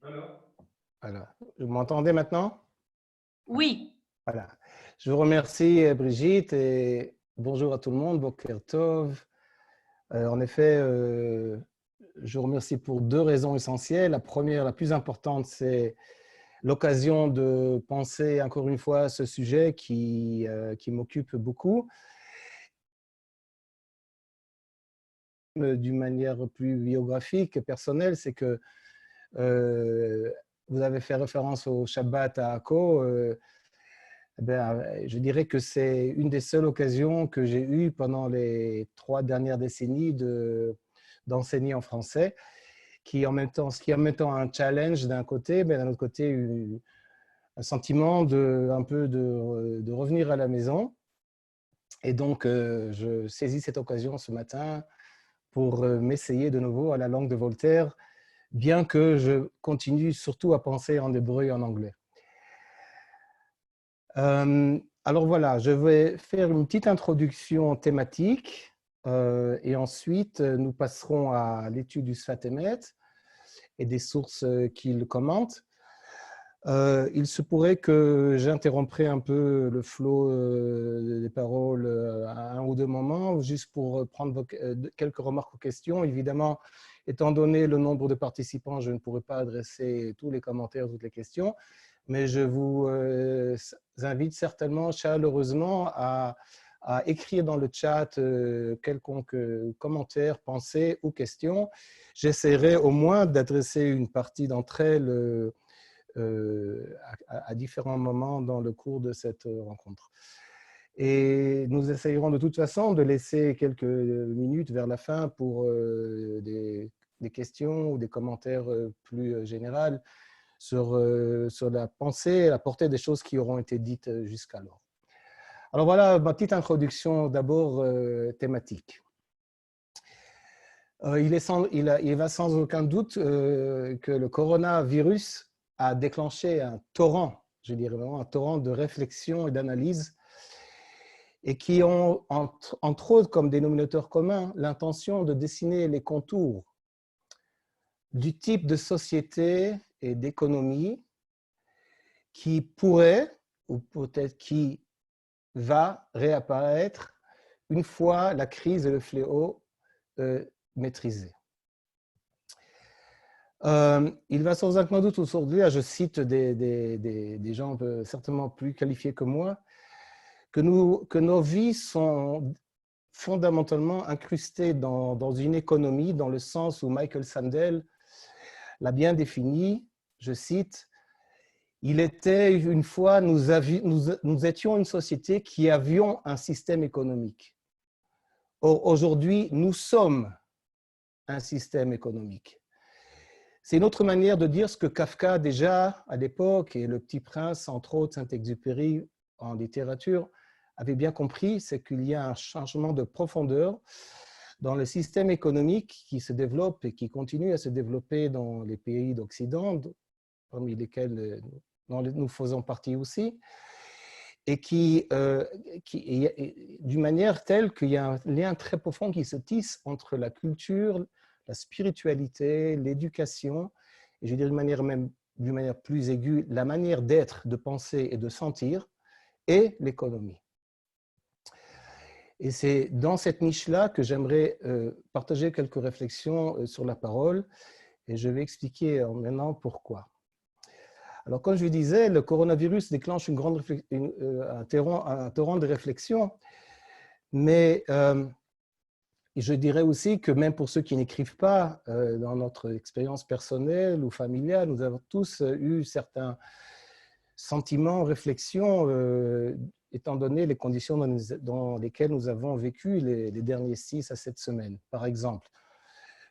Voilà. Vous m'entendez maintenant? Oui, Voilà. Je vous remercie, Brigitte, et bonjour à tout le monde. Boker Tov. En effet, je vous remercie pour deux raisons essentielles. La première, la plus importante, c'est l'occasion de penser encore une fois à ce sujet qui m'occupe beaucoup, d'une manière plus biographique, personnelle. C'est que vous avez fait référence au Shabbat à Akko. Je dirais que c'est une des seules occasions que j'ai eues pendant les 3 dernières décennies d'enseigner en français, qui ce qui est en même temps un challenge d'un côté, mais d'un autre côté un sentiment un peu de revenir à la maison. Et donc, je saisis cette occasion ce matin pour m'essayer de nouveau à la langue de Voltaire, bien que je continue surtout à penser en hébreu et en anglais. Alors voilà, je vais faire une petite introduction thématique et ensuite nous passerons à l'étude du Sfat Emet et des sources qu'il commente. Il se pourrait que j'interromprai un peu le flot des paroles à un ou deux moments, juste pour prendre quelques remarques aux questions. Évidemment, étant donné le nombre de participants, je ne pourrai pas adresser tous les commentaires, toutes les questions, mais je vous invite certainement chaleureusement à écrire dans le chat quelconque commentaire, pensée ou question. J'essaierai au moins d'adresser une partie d'entre elles à différents moments dans le cours de cette rencontre. Et nous essayerons de toute façon de laisser quelques minutes vers la fin pour des questions ou des commentaires plus généraux sur la pensée, la portée des choses qui auront été dites jusqu'alors. Alors voilà ma petite introduction d'abord thématique. Il va sans aucun doute que le coronavirus a déclenché un torrent, je dirais vraiment un torrent de réflexion et d'analyse, et qui ont, entre autres, comme dénominateur commun, l'intention de dessiner les contours du type de société et d'économie qui pourrait, ou peut-être qui va réapparaître une fois la crise et le fléau maîtrisés. Il va sans aucun doute aujourd'hui, je cite des gens certainement plus qualifiés que moi, que nos vies sont fondamentalement incrustées dans une économie, dans le sens où Michael Sandel l'a bien défini, je cite, « Il était une fois, nous étions une société qui avions un système économique. Or, aujourd'hui, nous sommes un système économique. » C'est une autre manière de dire ce que Kafka, déjà à l'époque, et Le Petit Prince, entre autres, Saint-Exupéry en littérature, avait bien compris, c'est qu'il y a un changement de profondeur dans le système économique qui se développe et qui continue à se développer dans les pays d'Occident, parmi lesquels nous faisons partie aussi, et d'une manière telle qu'il y a un lien très profond qui se tisse entre la culture, la spiritualité, l'éducation, et je dirais d'une manière plus aiguë, la manière d'être, de penser et de sentir, et l'économie. Et c'est dans cette niche-là que j'aimerais partager quelques réflexions sur la parole, et je vais expliquer maintenant pourquoi. Alors, comme je vous disais, le coronavirus déclenche un torrent de réflexion, mais je dirais aussi que même pour ceux qui n'écrivent pas, dans notre expérience personnelle ou familiale, nous avons tous eu certains sentiments, réflexions, étant donné les conditions dans lesquelles nous avons vécu les derniers 6 à 7 semaines. Par exemple,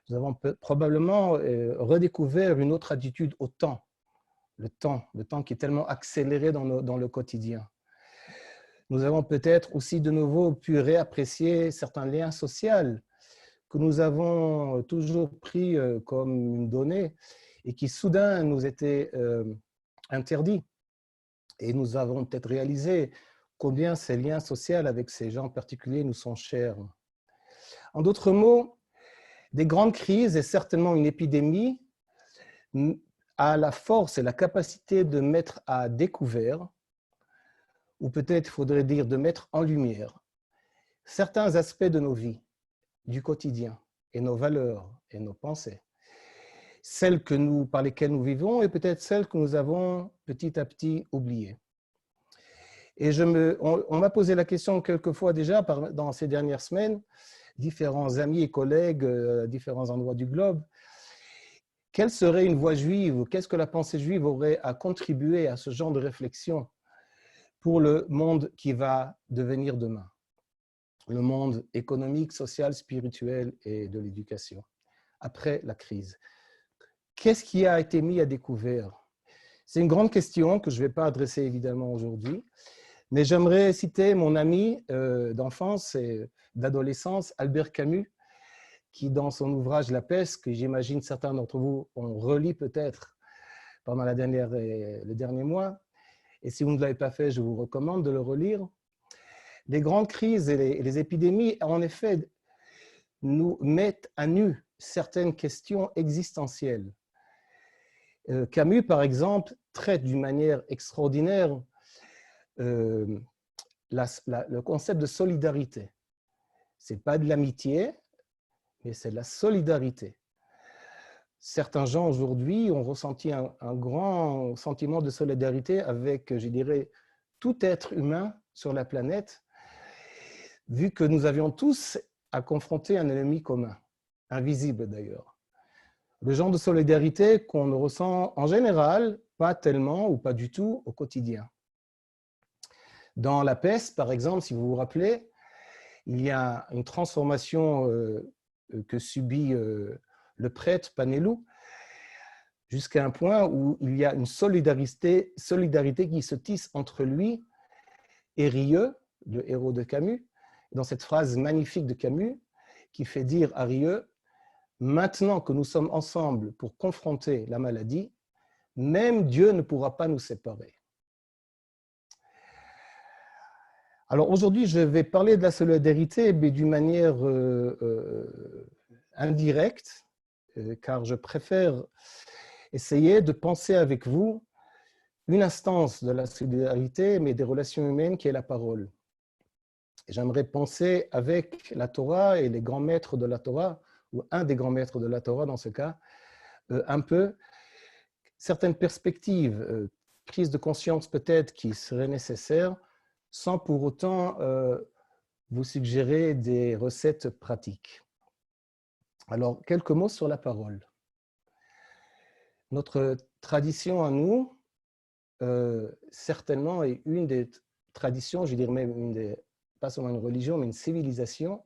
nous avons probablement redécouvert une autre attitude au temps. Le temps qui est tellement accéléré dans le quotidien. Nous avons peut-être aussi de nouveau pu réapprécier certains liens sociaux que nous avons toujours pris comme une donnée et qui soudain nous étaient interdits. Et nous avons peut-être réalisé combien ces liens sociaux avec ces gens particuliers nous sont chers. En d'autres mots, des grandes crises et certainement une épidémie a la force et la capacité de mettre à découvert, ou peut-être il faudrait dire de mettre en lumière, certains aspects de nos vies, du quotidien, et nos valeurs et nos pensées, celles par lesquelles nous vivons et peut-être celles que nous avons petit à petit oubliées. Et on m'a posé la question quelquefois déjà dans ces dernières semaines, différents amis et collègues à différents endroits du globe, quelle serait une voie juive ou qu'est-ce que la pensée juive aurait à contribuer à ce genre de réflexion pour le monde qui va devenir demain, le monde économique, social, spirituel et de l'éducation, après la crise. Qu'est-ce qui a été mis à découvert? C'est une grande question que je ne vais pas adresser évidemment aujourd'hui, mais j'aimerais citer mon ami d'enfance et d'adolescence, Albert Camus, qui dans son ouvrage La Peste, que j'imagine certains d'entre vous ont relis peut-être pendant les derniers mois, et si vous ne l'avez pas fait, je vous recommande de le relire. Les grandes crises et les épidémies, en effet, nous mettent à nu certaines questions existentielles. Camus, par exemple, traite d'une manière extraordinaire le concept de solidarité. Ce n'est pas de l'amitié, mais c'est de la solidarité. Certains gens aujourd'hui ont ressenti un grand sentiment de solidarité avec, je dirais, tout être humain sur la planète, vu que nous avions tous à confronter un ennemi commun, invisible d'ailleurs. Le genre de solidarité qu'on ne ressent en général pas tellement ou pas du tout au quotidien. Dans La Peste, par exemple, si vous vous rappelez, il y a une transformation que subit le prêtre Panélou, jusqu'à un point où il y a une solidarité qui se tisse entre lui et Rieux, le héros de Camus, dans cette phrase magnifique de Camus, qui fait dire à Rieux, « Maintenant que nous sommes ensemble pour confronter la maladie, même Dieu ne pourra pas nous séparer. » Alors aujourd'hui, je vais parler de la solidarité, mais d'une manière indirecte, car je préfère essayer de penser avec vous une instance de la solidarité, mais des relations humaines, qui est la parole. J'aimerais penser avec la Torah et les grands maîtres de la Torah, ou un des grands maîtres de la Torah dans ce cas, un peu certaines perspectives, prise de conscience peut-être qui seraient nécessaires, sans pour autant vous suggérer des recettes pratiques. Alors, quelques mots sur la parole. Notre tradition à nous, certainement, est une des traditions, je dirais même pas seulement une religion, mais une civilisation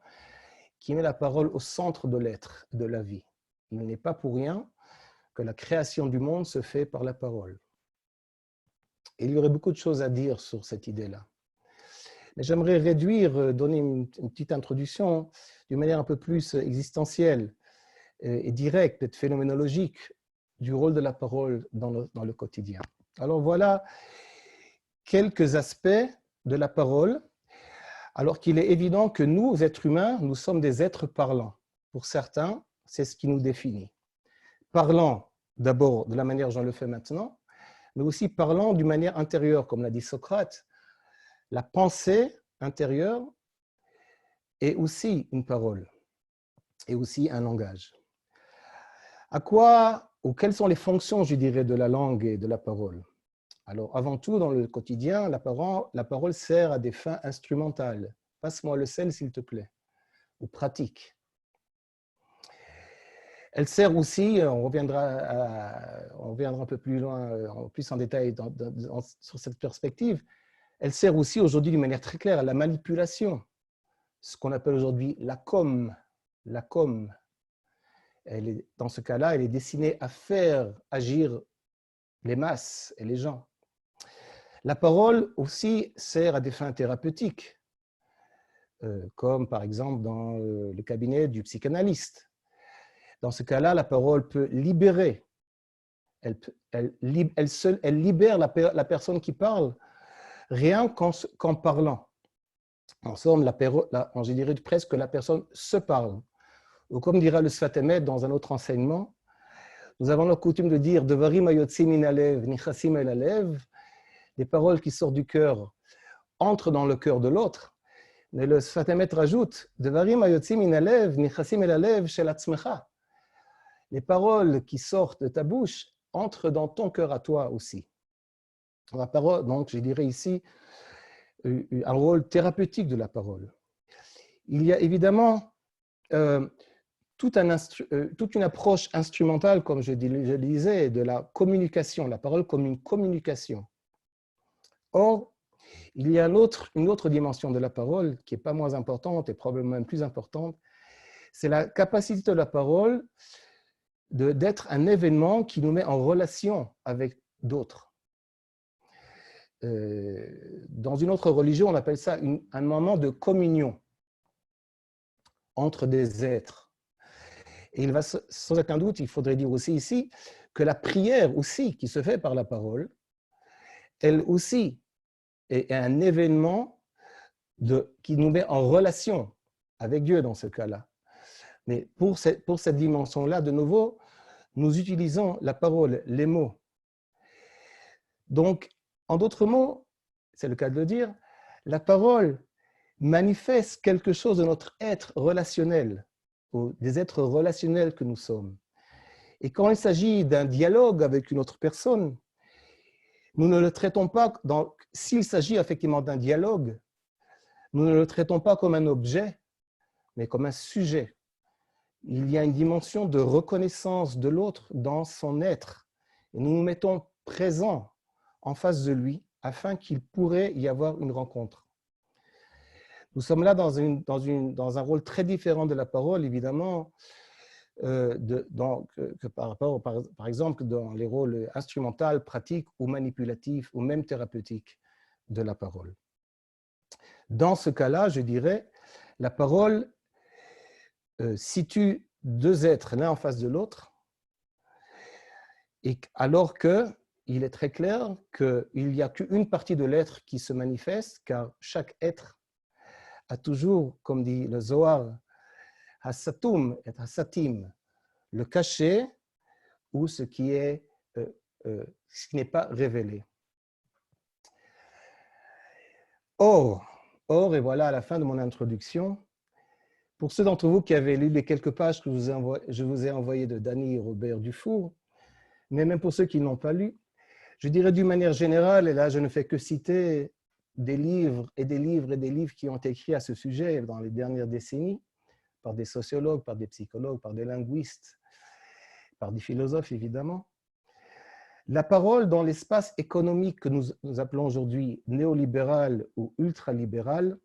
qui met la parole au centre de l'être, de la vie. Il n'est pas pour rien que la création du monde se fait par la parole. Et il y aurait beaucoup de choses à dire sur cette idée-là. Mais j'aimerais donner une petite introduction d'une manière un peu plus existentielle et directe, peut-être phénoménologique, du rôle de la parole dans le quotidien. Alors voilà quelques aspects de la parole, alors qu'il est évident que nous, êtres humains, nous sommes des êtres parlants. Pour certains, c'est ce qui nous définit. Parlant d'abord de la manière dont je le fais maintenant, mais aussi parlant d'une manière intérieure, comme l'a dit Socrate. La pensée intérieure est aussi une parole, et aussi un langage. À quoi, ou quelles sont les fonctions, je dirais, de la langue et de la parole? Alors, avant tout, dans le quotidien, la parole sert à des fins instrumentales. Passe-moi le sel, s'il te plaît, ou pratique. Elle sert aussi, on reviendra un peu plus loin, plus en détail sur cette perspective, elle sert aussi aujourd'hui d'une manière très claire à la manipulation, ce qu'on appelle aujourd'hui la com. La com. Dans ce cas-là, elle est destinée à faire agir les masses et les gens. La parole aussi sert à des fins thérapeutiques, comme par exemple dans le cabinet du psychanalyste. Dans ce cas-là, la parole peut libérer. Elle libère la personne qui parle rien qu'en parlant. En somme, je dirais presque que la personne se parle. Ou comme dira le Sfat Emet dans un autre enseignement, Nous avons la coutume de dire Devarim hayotzim min halev nichasim el halev, les paroles qui sortent du cœur entrent dans le cœur de l'autre. Mais le Sfat Emet rajoute Devarim hayotzim min halev nichasim el halev shel atzmecha. Les paroles qui sortent de ta bouche entrent dans ton cœur à toi aussi. La parole, donc, je dirais ici, un rôle thérapeutique de la parole. Il y a évidemment toute une approche instrumentale, comme je disais, de la communication, la parole comme une communication. Or, il y a une autre dimension de la parole qui n'est pas moins importante et probablement même plus importante, c'est la capacité de la parole d'être un événement qui nous met en relation avec d'autres. Dans une autre religion, on appelle ça un moment de communion entre des êtres. Et il va, sans aucun doute, il faudrait dire aussi ici que la prière aussi qui se fait par la parole, elle aussi est un événement qui nous met en relation avec Dieu dans ce cas-là. Mais pour cette dimension-là, de nouveau, nous utilisons la parole, les mots. Donc, en d'autres mots, c'est le cas de le dire, la parole manifeste quelque chose de notre être relationnel, ou des êtres relationnels que nous sommes. Et quand il s'agit d'un dialogue avec une autre personne, nous ne le traitons pas, s'il s'agit effectivement d'un dialogue, nous ne le traitons pas comme un objet, mais comme un sujet. Il y a une dimension de reconnaissance de l'autre dans son être. Et nous nous mettons présents en face de lui afin qu'il pourrait y avoir une rencontre. Nous sommes là dans un rôle très différent de la parole, évidemment, que par rapport, par exemple, dans les rôles instrumentaux, pratiques ou manipulatifs ou même thérapeutiques de la parole. Dans ce cas-là, je dirais, la parole situe deux êtres l'un en face de l'autre, et alors qu'il est très clair qu'il n'y a qu'une partie de l'être qui se manifeste, car chaque être a toujours, comme dit le Zohar, Hasatum et Hasatim, le caché ou ce qui n'est pas révélé. Or, et voilà à la fin de mon introduction, pour ceux d'entre vous qui avaient lu les quelques pages que je vous ai envoyées de Danny Robert Dufour, mais même pour ceux qui ne l'ont pas lu, je dirais d'une manière générale, et là je ne fais que citer des livres et des livres et des livres qui ont été écrits à ce sujet dans les dernières décennies, par des sociologues, par des psychologues, par des linguistes, par des philosophes évidemment. La parole dans l'espace économique que nous appelons aujourd'hui néolibéral ou ultralibéral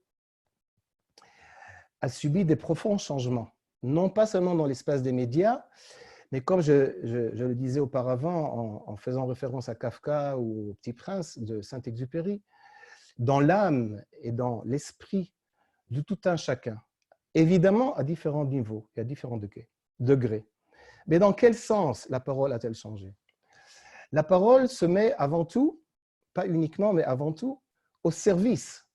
a subi des profonds changements, non pas seulement dans l'espace des médias, mais comme je le disais auparavant en faisant référence à Kafka ou au Petit Prince de Saint-Exupéry, dans l'âme et dans l'esprit de tout un chacun, évidemment à différents niveaux et à différents degrés. Mais dans quel sens la parole a-t-elle changé? La parole se met avant tout, pas uniquement, mais avant tout, au service,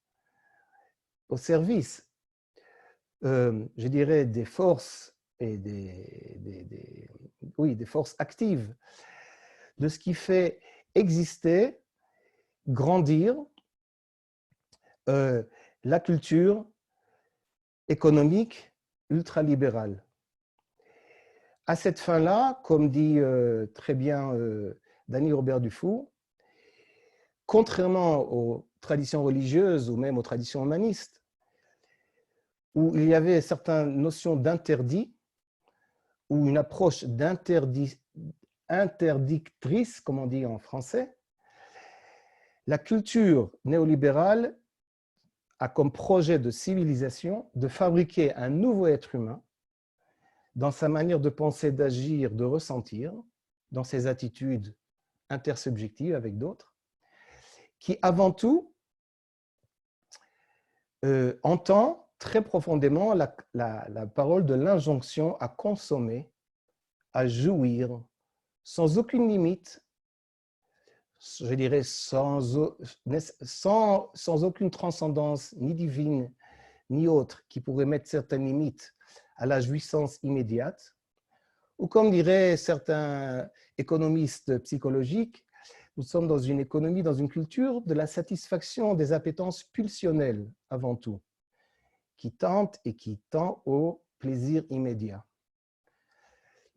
je dirais, des forces et des forces actives, de ce qui fait exister, grandir la culture économique ultralibérale. À cette fin-là, comme dit très bien Danny Robert Dufour, contrairement aux traditions religieuses ou même aux traditions humanistes, où il y avait certaines notions d'interdit, ou une approche interdictrice, comme on dit en français, la culture néolibérale a comme projet de civilisation de fabriquer un nouveau être humain dans sa manière de penser, d'agir, de ressentir, dans ses attitudes intersubjectives avec d'autres, qui avant tout entend très profondément la parole de l'injonction à consommer, à jouir, sans aucune limite, je dirais sans aucune transcendance, ni divine, ni autre, qui pourrait mettre certaines limites à la jouissance immédiate, Ou comme diraient certains économistes psychologiques, nous sommes dans une économie, dans une culture de la satisfaction des appétences pulsionnelles avant tout, qui tente et qui tend au plaisir immédiat.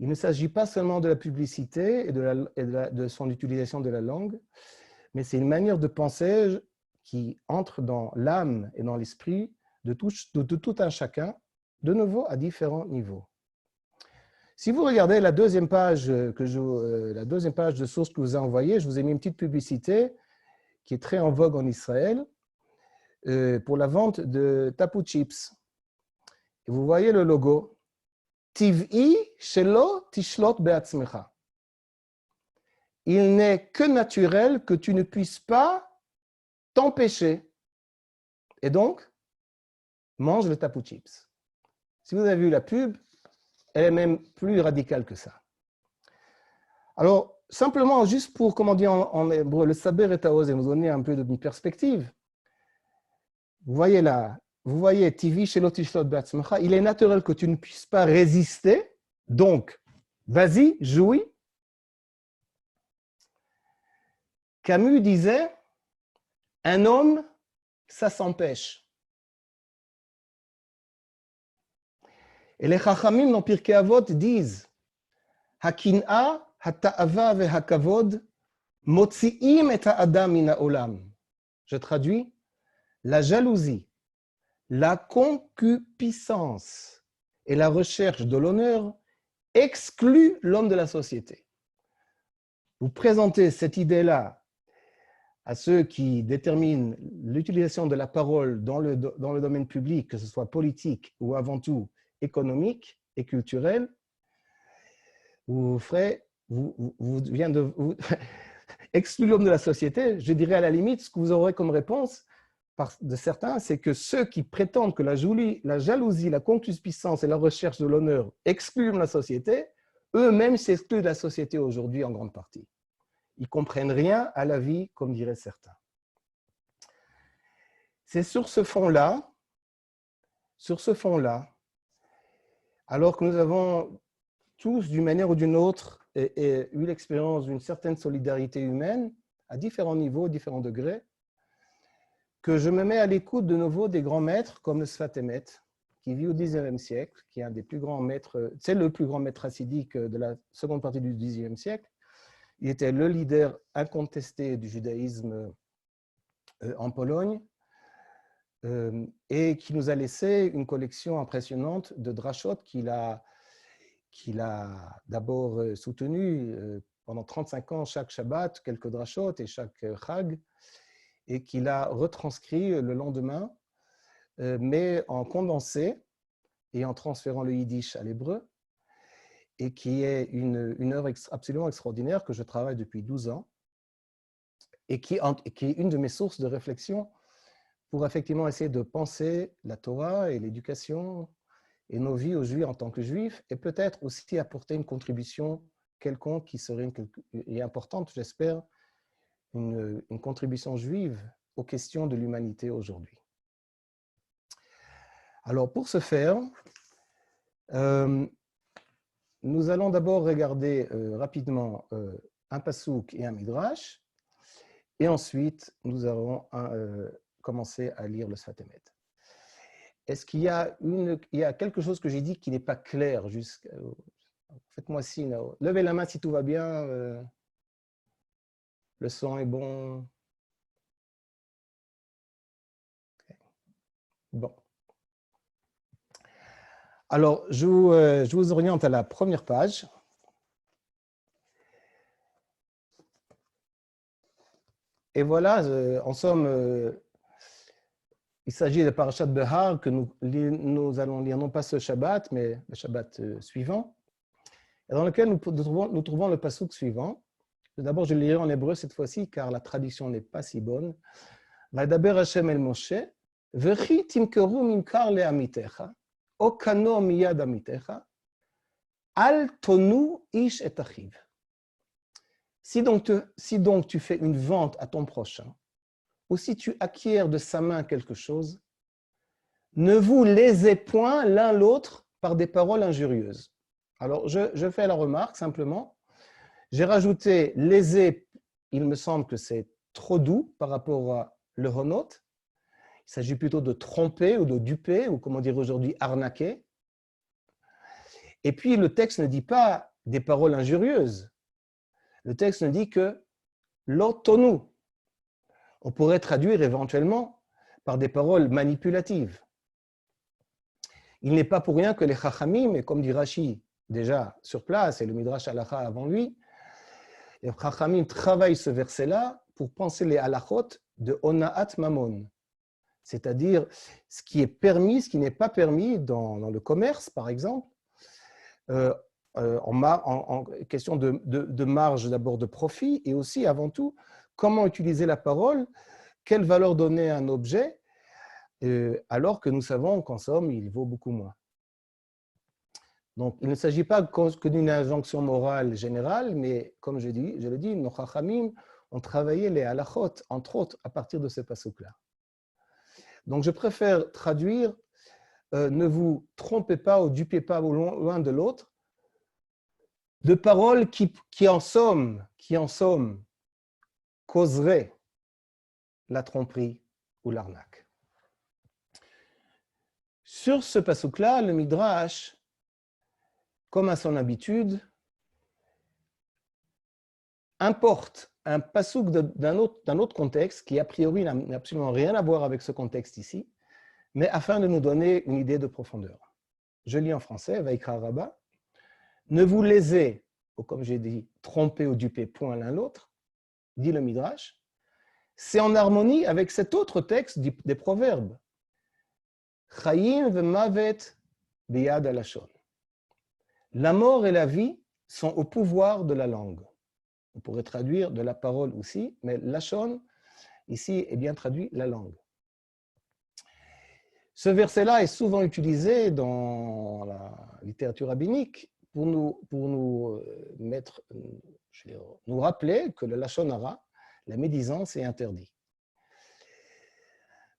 Il ne s'agit pas seulement de la publicité et de son utilisation de la langue, mais c'est une manière de penser qui entre dans l'âme et dans l'esprit de tout un chacun, de nouveau à différents niveaux. Si vous regardez la deuxième page de source que je vous ai envoyée, je vous ai mis une petite publicité qui est très en vogue en Israël pour la vente de Tapu Chips. Et vous voyez le logo. Tiv'i shelo tishlot be'atzmecha. Il n'est que naturel que tu ne puisses pas t'empêcher. Et donc, mange le Tapu Chips. Si vous avez vu la pub, elle est même plus radicale que ça. Alors, simplement, juste pour, comme on dit en hébreu, le saber et taoz, et nous donner un peu de perspective, vous voyez là, vous voyez, Tivi shelo tishlot be'atzmecha, il est naturel que tu ne puisses pas résister, donc, vas-y, jouis. Camus disait, un homme, ça s'empêche. Et les Chachamim dans Pirkei Avot disent, Hakin'a, hata'ava ve hakavod, motzi'im et ha'adam min ha'olam. Je traduis, la jalousie, la concupiscence et la recherche de l'honneur excluent l'homme de la société. Vous présentez cette idée-là à ceux qui déterminent l'utilisation de la parole dans le domaine public, que ce soit politique ou avant tout économique et culturel, vous excluez l'homme de la société. Je dirais à la limite, ce que vous aurez comme réponse de certains, c'est que ceux qui prétendent que la jalousie, la concupiscence et la recherche de l'honneur excluent la société, eux-mêmes s'excluent de la société aujourd'hui en grande partie. Ils ne comprennent rien à la vie, comme diraient certains. C'est sur ce fond-là, alors que nous avons tous, d'une manière ou d'une autre, eu l'expérience d'une certaine solidarité humaine, à différents niveaux, différents degrés, que je me mets à l'écoute de nouveau des grands maîtres comme le Sfat Emet, qui vit au XIXe siècle, qui est un des plus grands maîtres, c'est le plus grand maître hassidique de la seconde partie du XIXe siècle. Il était le leader incontesté du judaïsme en Pologne et qui nous a laissé une collection impressionnante de drashot qu'il a d'abord soutenu pendant 35 ans chaque Shabbat, quelques drashot et chaque Chag, et qu'il a retranscrit le lendemain, mais en condensé et en transférant le yiddish à l'hébreu, et qui est une œuvre absolument extraordinaire que je travaille depuis 12 ans, et qui est une de mes sources de réflexion pour effectivement essayer de penser la Torah et l'éducation et nos vies aux Juifs en tant que Juifs, et peut-être aussi apporter une contribution quelconque qui serait importante, j'espère, une contribution juive aux questions de l'humanité aujourd'hui. Alors, pour ce faire, nous allons d'abord regarder rapidement un pasouk et un midrash, et ensuite, nous allons commencer à lire le Sfat Emet. Est-ce qu'il y a quelque chose que j'ai dit qui n'est pas clair? Faites-moi signe. Levez la main si tout va bien. Le son est bon. Okay. Bon. Alors, je vous oriente à la première page. Et voilà, en somme, il s'agit de Parashat Behar que nous allons lire non pas ce Shabbat, mais le Shabbat suivant, et dans lequel nous trouvons le pasuk suivant. D'abord, je le lirai en hébreu cette fois-ci, car la traduction n'est pas si bonne. Vadaber Hashem el Moshe, vechi timkeru mimkar le'amitecha, o kano miyad amitecha, al tonu ish et achiv. Si donc tu fais une vente à ton prochain, ou si tu acquiers de sa main quelque chose, ne vous lésez point l'un l'autre par des paroles injurieuses. Alors, je fais la remarque simplement. J'ai rajouté léser, il me semble que c'est trop doux par rapport à le honote. Il s'agit plutôt de tromper ou de duper, ou comment dire aujourd'hui, arnaquer. Et puis, le texte ne dit pas des paroles injurieuses. Le texte ne dit que l'otonu. On pourrait traduire éventuellement par des paroles manipulatives. Il n'est pas pour rien que les Chachamim, et comme dit Rashi déjà sur place, et le Midrash Halacha avant lui, les Chachamim travaillent ce verset-là pour penser les halachot de Onaat Mamon, c'est-à-dire ce qui est permis, ce qui n'est pas permis dans le commerce, par exemple, en question de marge d'abord de profit, et aussi, avant tout, comment utiliser la parole, quelle valeur donner à un objet, alors que nous savons qu'en somme, il vaut beaucoup moins. Donc, il ne s'agit pas que d'une injonction morale générale, mais comme je le dis, nos chachamim ont travaillé les halachot, entre autres, à partir de ce passouk-là. Donc, je préfère traduire ne vous trompez pas ou dupez pas loin de l'autre, de paroles qui en somme, causeraient la tromperie ou l'arnaque. Sur ce passouk-là, le Midrash, comme à son habitude, importe un passouk d'un autre contexte qui, a priori, n'a absolument rien à voir avec ce contexte ici, mais afin de nous donner une idée de profondeur. Je lis en français, Vaikra Rabba, ne vous lésez, ou comme j'ai dit, tromper ou duper point l'un l'autre, dit le Midrash, c'est en harmonie avec cet autre texte des Proverbes. Chaim v'mavet biyad halashon. La mort et la vie sont au pouvoir de la langue. On pourrait traduire de la parole aussi, mais lashon, ici, est bien traduit la langue. Ce verset-là est souvent utilisé dans la littérature rabbinique pour nous rappeler que le lashon hara, la médisance, est interdit.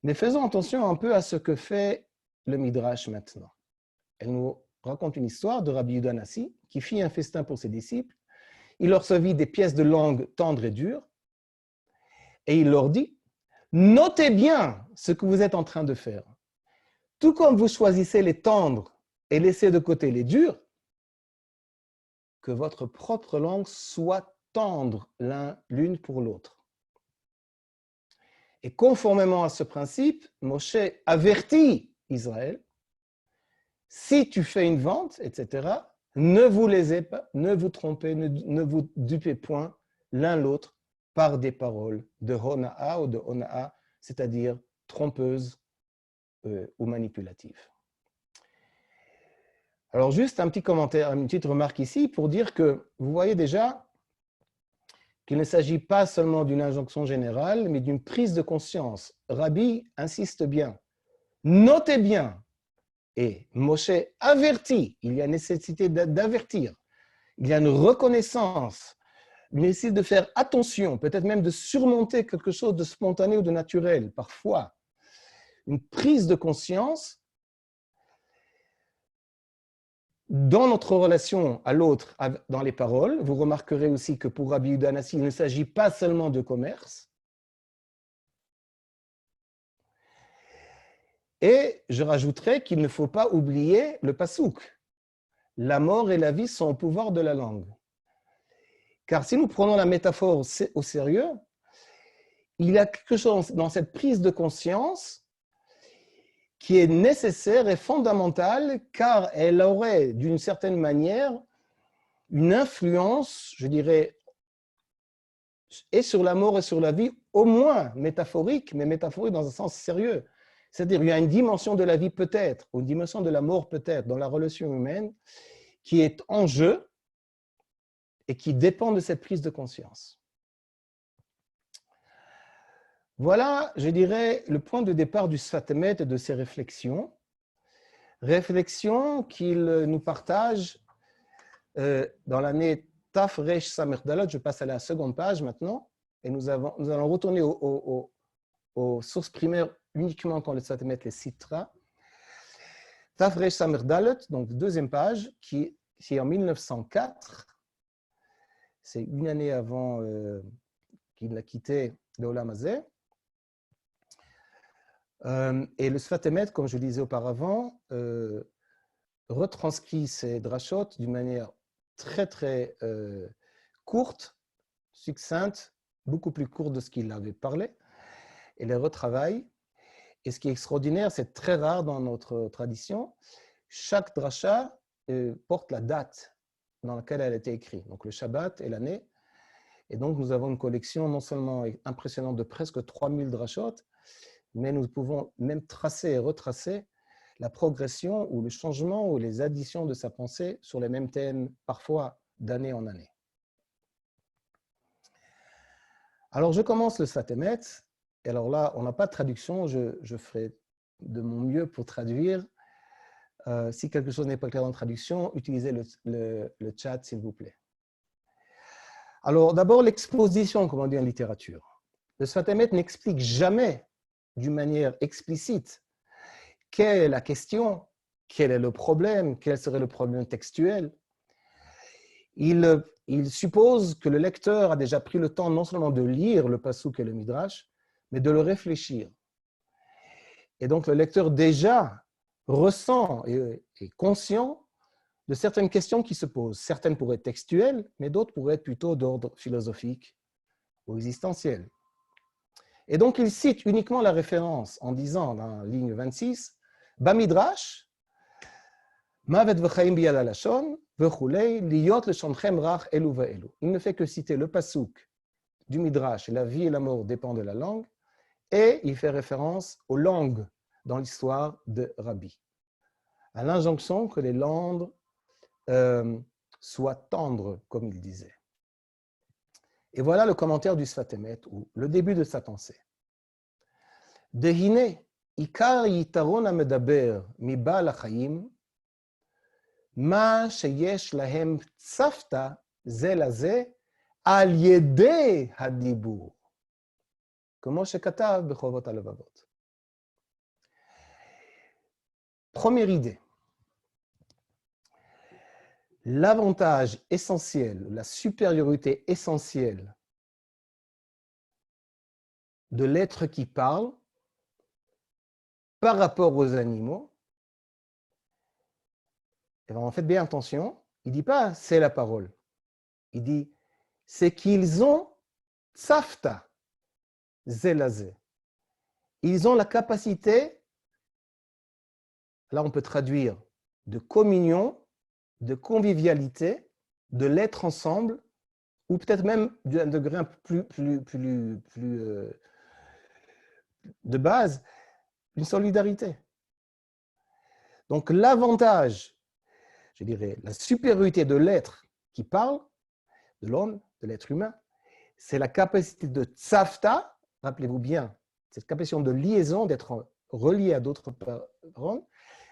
Mais faisons attention un peu à ce que fait le Midrash maintenant. Elle nous raconte une histoire de Rabbi Yehuda Hanassi qui fit un festin pour ses disciples. Il leur servit des pièces de langue tendres et dures et il leur dit « Notez bien ce que vous êtes en train de faire. Tout comme vous choisissez les tendres et laissez de côté les durs, que votre propre langue soit tendre l'une pour l'autre. » Et conformément à ce principe, Moshe avertit Israël, si tu fais une vente, etc., ne vous lésez pas, ne vous trompez, ne vous dupez point l'un l'autre par des paroles de hona'a ou de ona'a, c'est-à-dire trompeuses ou manipulatives. Alors juste un petit commentaire, une petite remarque ici pour dire que vous voyez déjà qu'il ne s'agit pas seulement d'une injonction générale, mais d'une prise de conscience. Rabbi insiste bien. Notez bien. Et Moshe avertit. Il y a nécessité d'avertir. Il y a une reconnaissance. Il nécessite de faire attention, peut-être même de surmonter quelque chose de spontané ou de naturel, parfois. Une prise de conscience dans notre relation à l'autre, dans les paroles. Vous remarquerez aussi que pour Rabbi Yehuda Hanassi, il ne s'agit pas seulement de commerce. Et je rajouterai qu'il ne faut pas oublier le pasouk. La mort et la vie sont au pouvoir de la langue. Car si nous prenons la métaphore au sérieux, il y a quelque chose dans cette prise de conscience qui est nécessaire et fondamentale, car elle aurait, d'une certaine manière, une influence, je dirais, et sur la mort et sur la vie, au moins métaphorique, mais métaphorique dans un sens sérieux. C'est-à-dire, il y a une dimension de la vie peut-être, ou une dimension de la mort peut-être, dans la relation humaine, qui est en jeu et qui dépend de cette prise de conscience. Voilà, je dirais, le point de départ du Sfat Emet et de ses réflexions. Réflexions qu'il nous partage dans l'année Taf Resh Samer Dalot. Je passe à la seconde page maintenant. Et nous allons retourner aux sources primaires uniquement quand le Sfat Emet les citera. Taf Resh Samer Dalot, donc deuxième page, qui c'est en 1904, c'est une année avant qu'il a quitté le Olam Hazeh. Et le Sfat Emet, comme je le disais auparavant, retranscrit ces drashot d'une manière très très courte, succincte, beaucoup plus courte de ce qu'il avait parlé, et les retravaille. Et ce qui est extraordinaire, c'est très rare dans notre tradition, chaque drasha porte la date dans laquelle elle a été écrite, donc le Shabbat et l'année. Et donc nous avons une collection non seulement impressionnante de presque 3000 drashot, mais nous pouvons même tracer et retracer la progression ou le changement ou les additions de sa pensée sur les mêmes thèmes, parfois d'année en année. Alors, je commence le Sfat Emet. Et alors là, on n'a pas de traduction. Je ferai de mon mieux pour traduire. Si quelque chose n'est pas clair dans la traduction, utilisez le chat, s'il vous plaît. Alors, d'abord, l'exposition, comme on dit en littérature. Le Sfat Emet n'explique jamais d'une manière explicite quelle est la question, quel est le problème, quel serait le problème textuel. Il suppose que le lecteur a déjà pris le temps non seulement de lire le passouk et le midrash, mais de le réfléchir. Et donc le lecteur déjà ressent et est conscient de certaines questions qui se posent. Certaines pourraient être textuelles, mais d'autres pourraient être plutôt d'ordre philosophique ou existentiel. Et donc il cite uniquement la référence en disant dans la ligne 26, Bamidrash, Mavet v'chaim biyad halashon, v'chulei, liyot leshonchem rach elu va'elu. Il ne fait que citer le pasouk du Midrash, la vie et la mort dépendent de la langue, et il fait référence aux langues dans l'histoire de Rabbi, à l'injonction que les langues soient tendres, comme il disait. Et voilà le commentaire du Sfat Emet, ou le début de sa pensée. Dehine, ikar yitaron hamedaber mibal hachayim, מה שיש להם צוותא זה לזה על ידי הדיבור, כמו שכתב בחובות הלבבות. Première idée. L'avantage essentiel, la supériorité essentielle de l'être qui parle par rapport aux animaux, et bien, en fait bien attention, il ne dit pas c'est la parole. Il dit c'est qu'ils ont tsafta, zelazé. Ils ont la capacité, là on peut traduire, de communion, de convivialité, de l'être ensemble, ou peut-être même d'un degré un peu plus de base, une solidarité. Donc l'avantage, je dirais, la supériorité de l'être qui parle, de l'homme, de l'être humain, c'est la capacité de tsafta, rappelez-vous bien, cette capacité de liaison, d'être relié à d'autres paroles,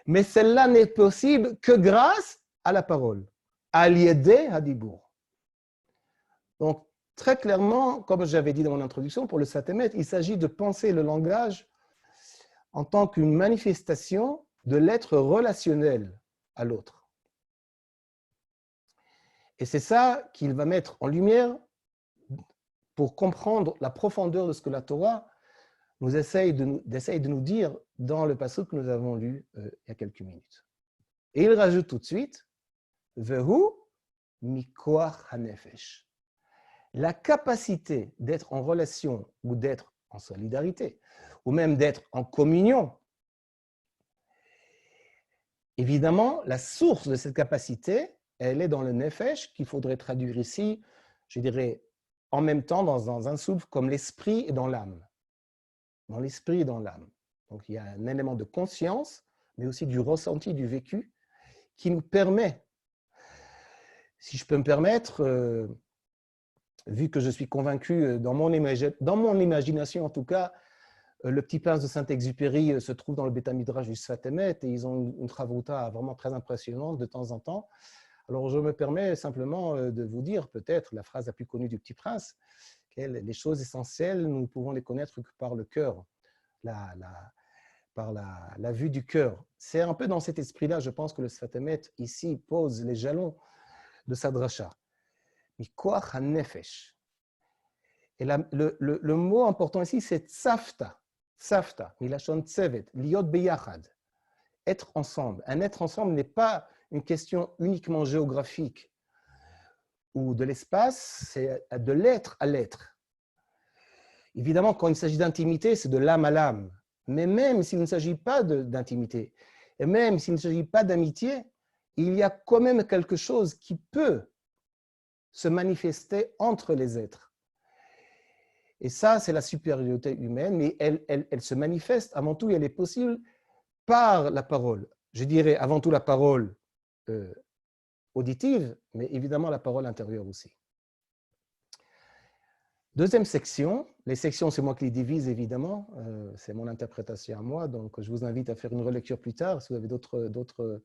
mais celle-là n'est possible que grâce à la parole, à l'yédé hadibour. Donc, très clairement, comme j'avais dit dans mon introduction, pour le Sfat Emet, il s'agit de penser le langage en tant qu'une manifestation de l'être relationnel à l'autre. Et c'est ça qu'il va mettre en lumière pour comprendre la profondeur de ce que la Torah nous essaye de nous dire dans le passage que nous avons lu il y a quelques minutes. Et il rajoute tout de suite, Vehu mikoach hanefesh. La capacité d'être en relation ou d'être en solidarité, ou même d'être en communion. Évidemment, la source de cette capacité, elle est dans le nefesh, qu'il faudrait traduire ici, je dirais, en même temps dans un souffle comme l'esprit et dans l'âme. Dans l'esprit et dans l'âme. Donc il y a un élément de conscience, mais aussi du ressenti, du vécu, qui nous permet, si je peux me permettre, vu que je suis convaincu, dans mon imagination en tout cas, le Petit Prince de Saint-Exupéry se trouve dans le Beth Midrash du Sfat Emet et ils ont une travauta vraiment très impressionnante de temps en temps. Alors je me permets simplement de vous dire peut-être la phrase la plus connue du Petit Prince, les choses essentielles, nous ne pouvons les connaître que par le cœur. par la vue du cœur. C'est un peu dans cet esprit-là, je pense, que le Sfat Emet ici pose les jalons de sa dracha. Mikoach hanefesh. Et le mot important ici, c'est tzafta. Tzafta, milashon tsevet, liot beyachad. Être ensemble. Un être ensemble n'est pas une question uniquement géographique ou de l'espace, c'est de l'être à l'être. Évidemment, quand il s'agit d'intimité, c'est de l'âme à l'âme. Mais même s'il ne s'agit pas d'intimité, et même s'il ne s'agit pas d'amitié, il y a quand même quelque chose qui peut se manifester entre les êtres. Et ça, c'est la supériorité humaine, mais elle se manifeste avant tout, et elle est possible par la parole. Je dirais avant tout la parole auditive, mais évidemment la parole intérieure aussi. Deuxième section, les sections, c'est moi qui les divise évidemment, c'est mon interprétation à moi, donc je vous invite à faire une relecture plus tard. Si vous avez d'autres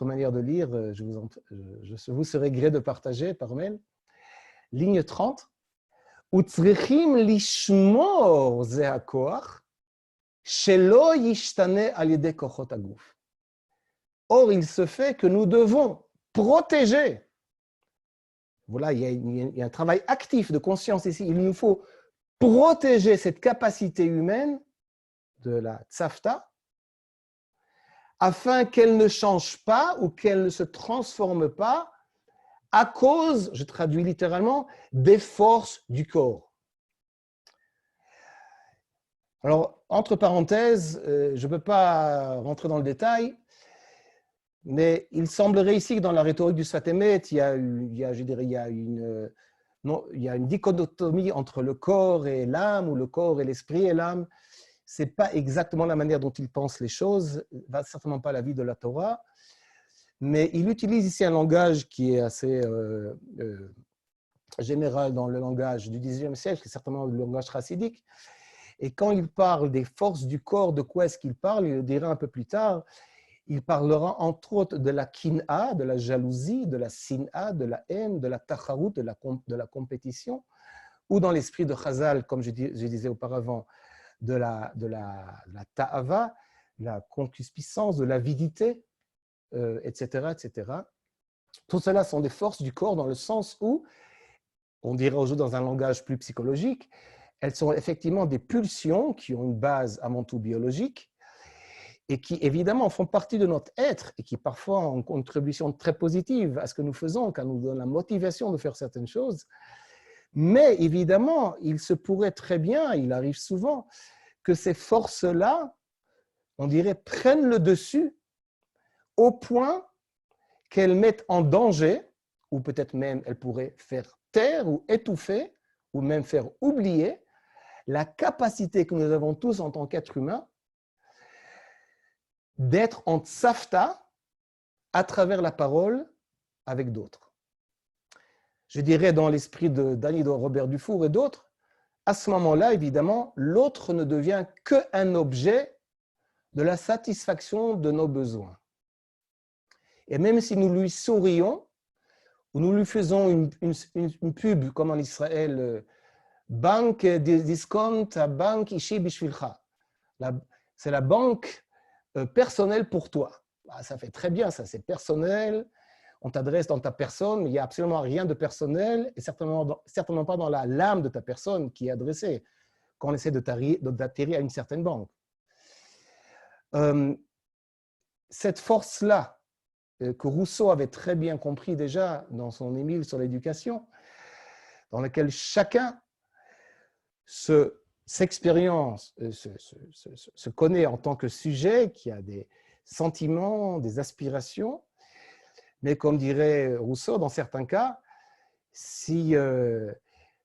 manières de lire, je vous serai gré de partager par mail. Ligne 30. Utzrichim lishmor ze hakoach shelo yishtane al yedei kochot haguf. Or, il se fait que nous devons protéger. Voilà, il y a un travail actif de conscience ici. Il nous faut protéger cette capacité humaine de la tzafta afin qu'elle ne change pas ou qu'elle ne se transforme pas à cause, je traduis littéralement, des forces du corps. Alors, entre parenthèses, je ne peux pas rentrer dans le détail, mais il semblerait ici que dans la rhétorique du Sfat Emet, il y a une dichotomie entre le corps et l'âme, ou le corps et l'esprit et l'âme. Ce n'est pas exactement la manière dont il pense les choses, certainement pas la vie de la Torah, mais il utilise ici un langage qui est assez général dans le langage du XIXe siècle, qui est certainement le langage chassidique. Et quand il parle des forces du corps, de quoi est-ce qu'il parle? Il le dira un peu plus tard. Il parlera entre autres de la kin'a, de la jalousie, de la sin'a, de la haine, de la tacharut, de la compétition, ou dans l'esprit de Chazal, comme je disais auparavant, de la ta'ava, la concupiscence, de l'avidité, etc., etc. Tout cela sont des forces du corps dans le sens où, on dirait aujourd'hui dans un langage plus psychologique, elles sont effectivement des pulsions qui ont une base avant tout biologique et qui évidemment font partie de notre être et qui parfois ont une contribution très positive à ce que nous faisons, car nous donnent la motivation de faire certaines choses. Mais évidemment, il se pourrait très bien, il arrive souvent, que ces forces-là, on dirait, prennent le dessus au point qu'elles mettent en danger, ou peut-être même elles pourraient faire taire ou étouffer, ou même faire oublier la capacité que nous avons tous en tant qu'êtres humains d'être en tzafta à travers la parole avec d'autres. Je dirais dans l'esprit de Dany de Robert Dufour et d'autres, à ce moment-là, évidemment, l'autre ne devient qu'un objet de la satisfaction de nos besoins. Et même si nous lui sourions, ou nous lui faisons une pub, comme en Israël, banque discount à banque ishi bishvilcha. C'est la banque personnelle pour toi. Ça fait très bien, ça, c'est personnel. On t'adresse dans ta personne, mais il n'y a absolument rien de personnel et certainement pas dans la lame de ta personne qui est adressée quand on essaie d'atterrir à une certaine banque. Cette force-là, que Rousseau avait très bien compris déjà dans son Émile sur l'éducation, dans laquelle chacun s'expérience, se connaît en tant que sujet, qui a des sentiments, des aspirations, mais comme dirait Rousseau, dans certains cas, s'il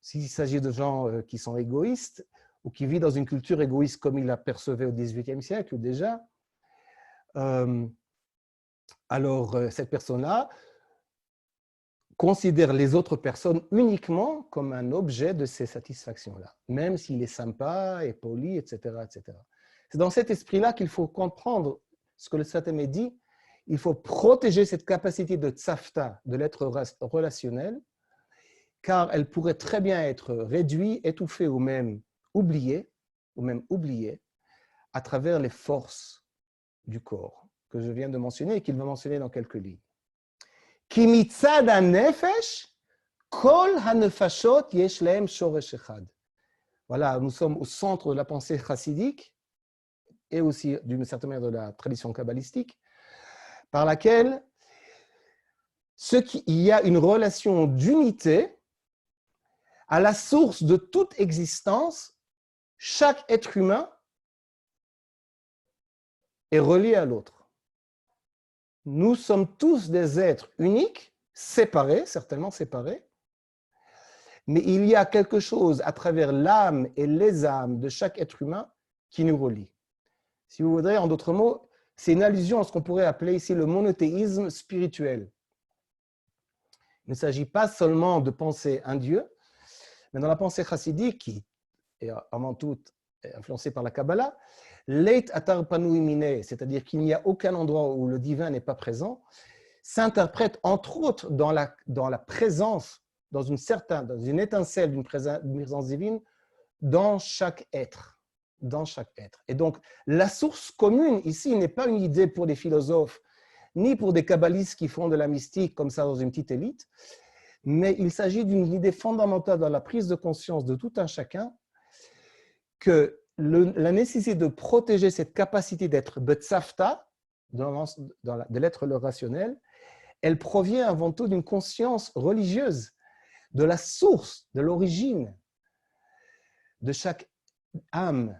s'agit de gens qui sont égoïstes ou qui vivent dans une culture égoïste comme il la percevait au XVIIIe siècle déjà, alors cette personne-là considère les autres personnes uniquement comme un objet de ces satisfactions-là, même s'il est sympa et poli, etc., etc. C'est dans cet esprit-là qu'il faut comprendre ce que le Sfat Emet dit. Il faut protéger cette capacité de tzafta, de l'être relationnel, car elle pourrait très bien être réduite, étouffée ou même oubliée, à travers les forces du corps que je viens de mentionner et qu'il va mentionner dans quelques lignes. Ki mitzad hanefesh, kol hanefashot yesh lehem shoresh echad. Voilà, nous sommes au centre de la pensée chassidique et aussi d'une certaine manière de la tradition kabbalistique, par laquelle il y a une relation d'unité à la source de toute existence. Chaque être humain est relié à l'autre. Nous sommes tous des êtres uniques, séparés, certainement séparés, mais il y a quelque chose à travers l'âme et les âmes de chaque être humain qui nous relie. Si vous voudrez, en d'autres mots, c'est une allusion à ce qu'on pourrait appeler ici le monothéisme spirituel. Il ne s'agit pas seulement de penser un Dieu, mais dans la pensée chassidique, qui est avant tout influencée par la Kabbalah, leit atar panui mine, c'est-à-dire qu'il n'y a aucun endroit où le divin n'est pas présent, s'interprète entre autres dans la présence, dans une étincelle d'une présence divine, dans chaque être. Dans chaque être. Et donc, la source commune ici n'est pas une idée pour des philosophes, ni pour des kabbalistes qui font de la mystique comme ça dans une petite élite, mais il s'agit d'une idée fondamentale dans la prise de conscience de tout un chacun, que la nécessité de protéger cette capacité d'être betzafta, de l'être le rationnel, elle provient avant tout d'une conscience religieuse, de la source, de l'origine de chaque âme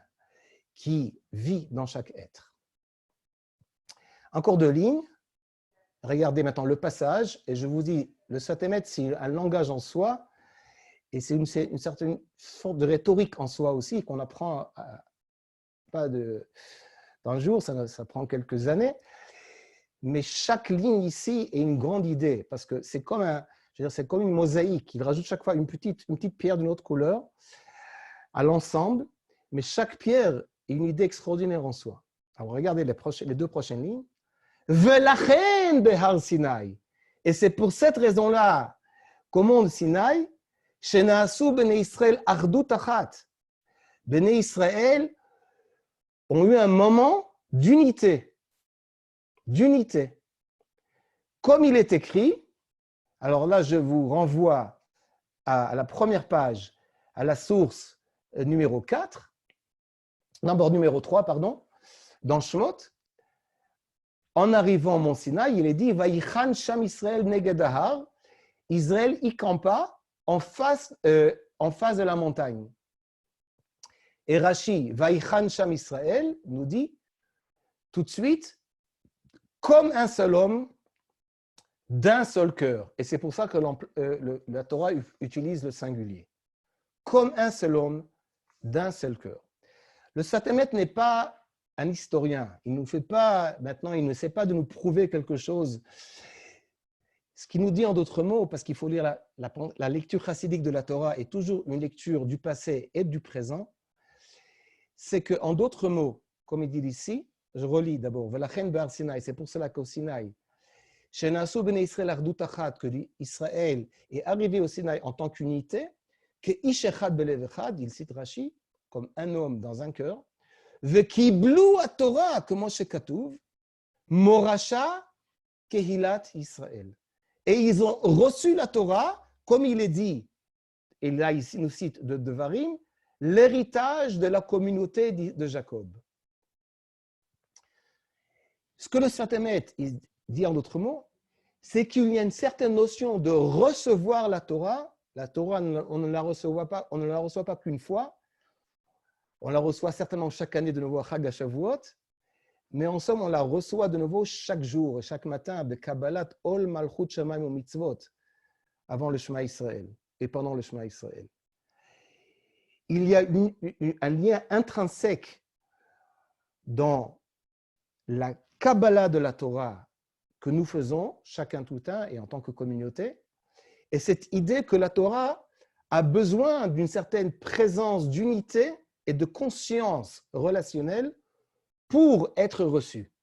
qui vit dans chaque être. Encore deux lignes. Regardez maintenant le passage, et je vous dis, le Satémet, c'est un langage en soi, et c'est une certaine sorte de rhétorique en soi aussi, qu'on apprend pas d'un jour, ça prend quelques années, mais chaque ligne ici est une grande idée, parce que c'est comme une mosaïque. Il rajoute chaque fois une petite pierre d'une autre couleur à l'ensemble, mais chaque pierre est une idée extraordinaire en soi. Alors regardez les deux prochaines lignes. Velachen behar Sinaï. Et c'est pour cette raison-là qu'au mont Sinaï, Shenaasu bnei Israël ardut achat. Bnei Israël ont eu un moment d'unité. D'unité. Comme il est écrit, alors là, je vous renvoie à la première page, à la source numéro 4, d'abord numéro 3, pardon, dans Shemot. En arrivant au mont Sinaï, il est dit Vaïchan Sham Israël neged ahar. Israël y campa en face de la montagne. Et Rashi, Vaïchan Sham Israël, nous dit tout de suite, comme un seul homme, d'un seul cœur. Et c'est pour ça que la Torah utilise le singulier. Comme un seul homme, d'un seul cœur. Le Satémet n'est pas un historien. Il ne sait pas de nous prouver quelque chose. Ce qu'il nous dit en d'autres mots, parce qu'il faut lire la lecture chassidique de la Torah est toujours une lecture du passé et du présent, c'est qu'en d'autres mots, comme il dit ici, je relis d'abord, Velachen bar Sinaï, c'est pour cela qu'au Sinaï, Shenasu bnei Israël ardut achat, que Israël est arrivé au Sinaï en tant qu'unité, que ish echad belev echad, il cite Rashi, comme un homme dans un cœur, Vekiblu à Torah, comme Shekatuv, Morasha Kehilat Israël. Et ils ont reçu la Torah, comme il est dit, et là ici nous cite de Devarim, l'héritage de la communauté de Jacob. Ce que le Satémet dit en d'autres mots, c'est qu'il y a une certaine notion de recevoir la Torah. La Torah, on ne la reçoit pas qu'une fois. On la reçoit certainement chaque année de nouveau à Chag HaShavuot, mais en somme, on la reçoit de nouveau chaque jour, chaque matin, de Kabbalat Ol Malchut Shamayim ou Mitzvot, avant le Shema Israël et pendant le Shema Israël. Il y a un lien intrinsèque dans la Kabbalah de la Torah que nous faisons, chacun tout un et en tant que communauté, et cette idée que la Torah a besoin d'une certaine présence d'unité et de conscience relationnelle pour être reçue.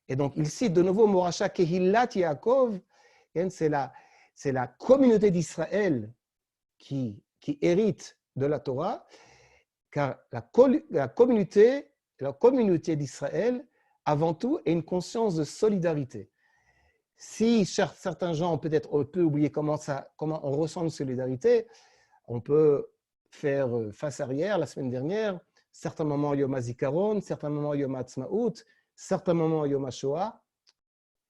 Et donc, il cite de nouveau Morasha Kehilat Yaakov, c'est la communauté d'Israël qui hérite de la Torah, car la communauté la communauté d'Israël, avant tout, ait une conscience de solidarité. Si certains gens ont peut-être peu oublié comment on ressent une solidarité, on peut faire face arrière la semaine dernière, certains moments Yom HaZikaron, certains moments Yom HaAtzmaut, certains moments Yom HaShoah.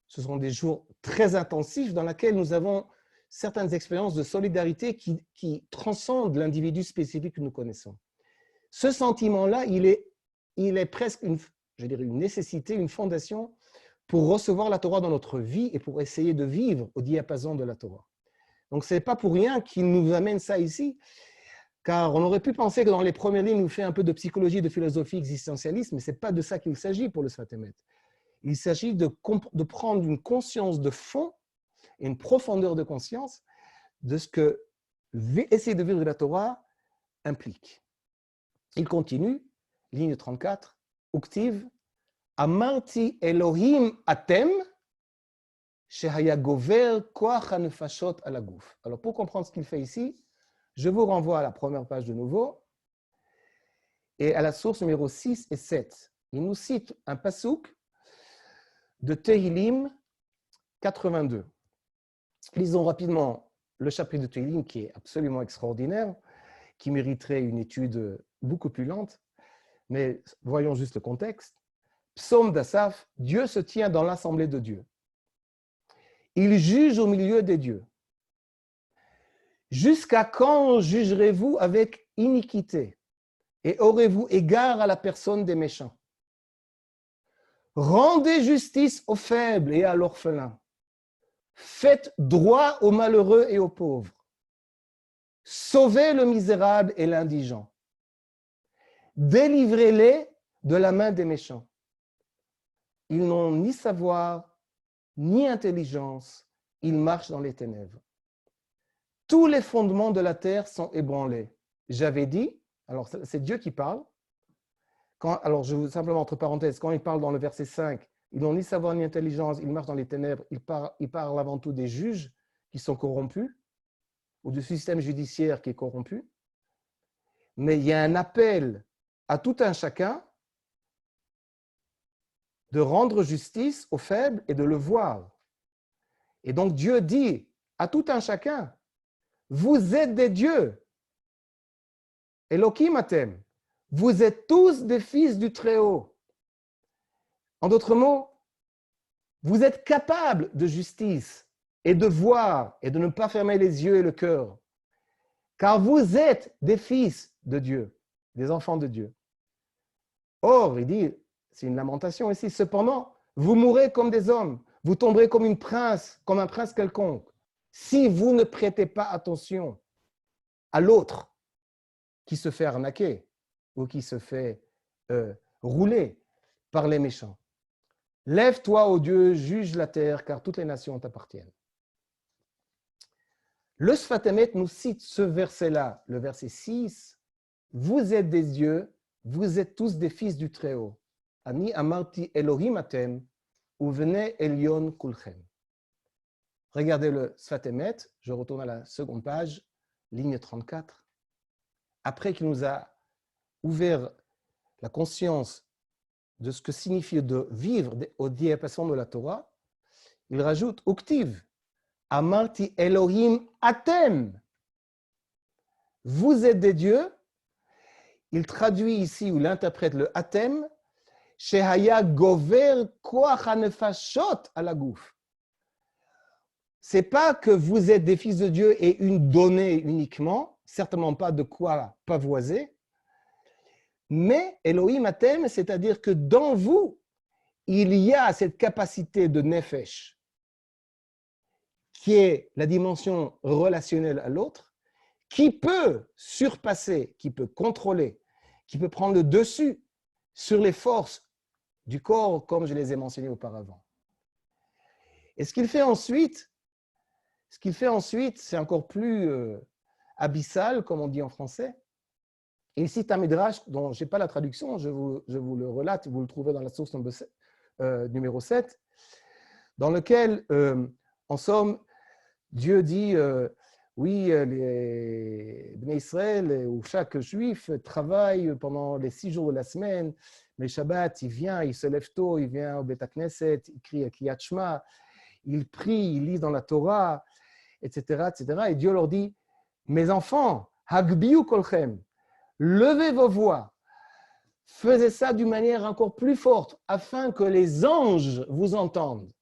Ce sont des jours très intensifs dans lesquels nous avons certaines expériences de solidarité qui transcendent l'individu spécifique que nous connaissons. Ce sentiment-là, il est presque une nécessité, une fondation pour recevoir la Torah dans notre vie et pour essayer de vivre au diapason de la Torah. Donc, ce n'est pas pour rien qu'il nous amène ça ici, car on aurait pu penser que dans les premières lignes, il nous fait un peu de psychologie, de philosophie existentialiste, mais ce n'est pas de ça qu'il s'agit pour le Sfat Emet. Il s'agit de prendre une conscience de fond et une profondeur de conscience de ce que essayer de vivre de la Torah implique. Il continue, ligne 34, Uktiv, Amarti Elohim atem, shehaya gover koach hanefashot al haguf. Alors, pour comprendre ce qu'il fait ici, je vous renvoie à la première page de nouveau et à la source numéro 6 et 7. Il nous cite un passouk de Tehillim 82. Lisons rapidement le chapitre de Tehillim qui est absolument extraordinaire, qui mériterait une étude beaucoup plus lente, mais voyons juste le contexte. Psaume d'Asaph, Dieu se tient dans l'assemblée de Dieu. Il juge au milieu des dieux. Jusqu'à quand jugerez-vous avec iniquité et aurez-vous égard à la personne des méchants? Rendez justice aux faibles et à l'orphelin. Faites droit aux malheureux et aux pauvres. Sauvez le misérable et l'indigent. Délivrez-les de la main des méchants. Ils n'ont ni savoir, ni intelligence. Ils marchent dans les ténèbres. Tous les fondements de la terre sont ébranlés. J'avais dit, alors c'est Dieu qui parle. Alors, je vous simplement entre parenthèses, quand il parle dans le verset 5, ils n'ont ni savoir ni intelligence, ils marchent dans les ténèbres, il parle avant tout des juges qui sont corrompus ou du système judiciaire qui est corrompu. Mais il y a un appel à tout un chacun de rendre justice aux faibles et de le voir. Et donc Dieu dit à tout un chacun, vous êtes des dieux. Elohim atem. Vous êtes tous des fils du Très-Haut. En d'autres mots, vous êtes capables de justice et de voir et de ne pas fermer les yeux et le cœur. Car vous êtes des fils de Dieu, des enfants de Dieu. Or, il dit, c'est une lamentation ici, cependant, vous mourrez comme des hommes, vous tomberez comme un prince quelconque, si vous ne prêtez pas attention à l'autre qui se fait arnaquer ou qui se fait rouler par les méchants. Lève-toi, ô Dieu, juge la terre, car toutes les nations t'appartiennent. Le Sfat Emet nous cite ce verset-là, le verset 6. Vous êtes des dieux, vous êtes tous des fils du Très-Haut. Ani amarti Elohim atem, uvnei Elyon kulchem. Regardez le Sfat Emet, je retourne à la seconde page, ligne 34. Après qu'il nous a ouvert la conscience de ce que signifie de vivre au diapason de la Torah, il rajoute Uktiv, Amarti Elohim atem. Vous êtes des dieux. Il traduit ici ou il interprète le atem, Shehaya gover koach hanefashot al haguf. C'est pas que vous êtes des fils de Dieu et une donnée uniquement, certainement pas de quoi pavoiser, mais Elohim atem, c'est-à-dire que dans vous, il y a cette capacité de nefesh, qui est la dimension relationnelle à l'autre, qui peut surpasser, qui peut contrôler, qui peut prendre le dessus sur les forces du corps, comme je les ai mentionnées auparavant. Et ce qu'il fait ensuite, c'est encore plus abyssal, comme on dit en français. Il cite un midrash dont je n'ai pas la traduction, je vous le relate, vous le trouvez dans la source numéro 7, dans lequel, en somme, Dieu dit, oui, les Bnei Israël ou chaque juif travaille pendant les 6 jours de la semaine, mais Shabbat, il vient, il se lève tôt, il vient au Bet Knesset, il crie à Kriyat Shema, il prie, il lit dans la Torah, etc., etc. Et Dieu leur dit, mes enfants, Hagbiu kolchem, levez vos voix, faites ça d'une manière encore plus forte, afin que les anges vous entendent,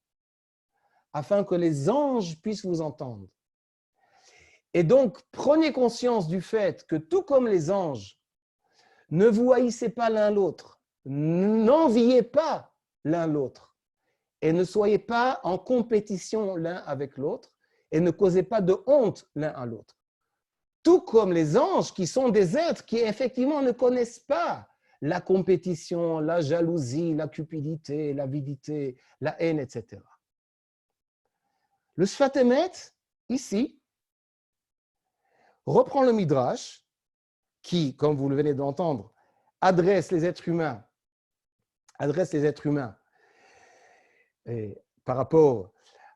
afin que les anges puissent vous entendre. Et donc, prenez conscience du fait que tout comme les anges, ne vous haïssez pas l'un l'autre, n'enviez pas l'un l'autre, et ne soyez pas en compétition l'un avec l'autre, et ne causez pas de honte l'un à l'autre. Tout comme les anges, qui sont des êtres qui effectivement ne connaissent pas la compétition, la jalousie, la cupidité, l'avidité, la haine, etc. Le Sfat Emet, ici, reprend le Midrash, qui, comme vous le venez d'entendre, adresse les êtres humains par rapport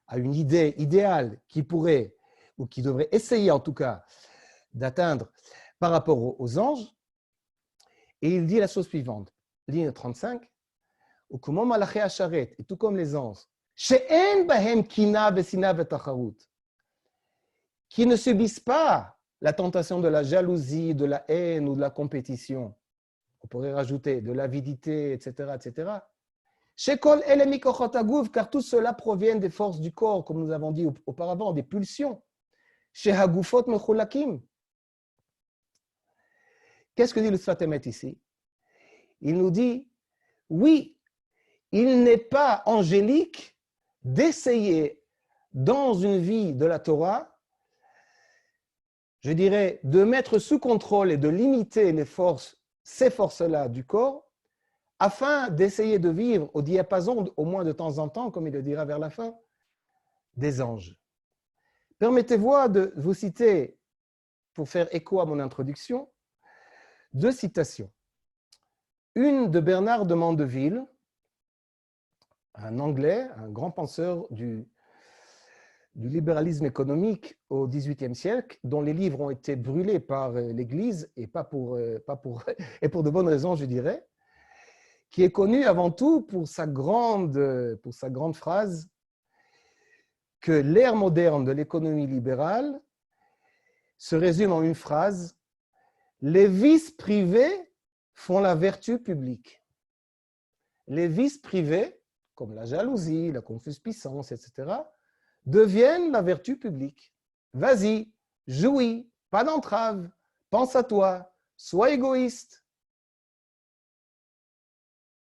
à une idée idéale qui pourrait, ou qui devrait essayer en tout cas, d'atteindre par rapport aux anges. Et il dit la chose suivante, ligne 35, et tout comme les anges, qui ne subissent pas la tentation de la jalousie, de la haine ou de la compétition. On pourrait rajouter de l'avidité, etc., etc. Car tout cela provient des forces du corps, comme nous avons dit auparavant, des pulsions. Qu'est-ce que dit le Sfat Emet ici? Il nous dit, oui, il n'est pas angélique d'essayer dans une vie de la Torah, je dirais, de mettre sous contrôle et de limiter les forces, ces forces-là du corps, afin d'essayer de vivre au diapason, au moins de temps en temps, comme il le dira vers la fin, des anges. Permettez-moi de vous citer, pour faire écho à mon introduction, 2 citations. Une de Bernard de Mandeville, un Anglais, un grand penseur du libéralisme économique au XVIIIe siècle, dont les livres ont été brûlés par l'Église, et et pour de bonnes raisons, je dirais, qui est connu avant tout pour sa grande phrase que l'ère moderne de l'économie libérale se résume en une phrase: les vices privés font la vertu publique. Les vices privés, comme la jalousie, la concupiscence, etc., deviennent la vertu publique. Vas-y, jouis, pas d'entrave, pense à toi, sois égoïste.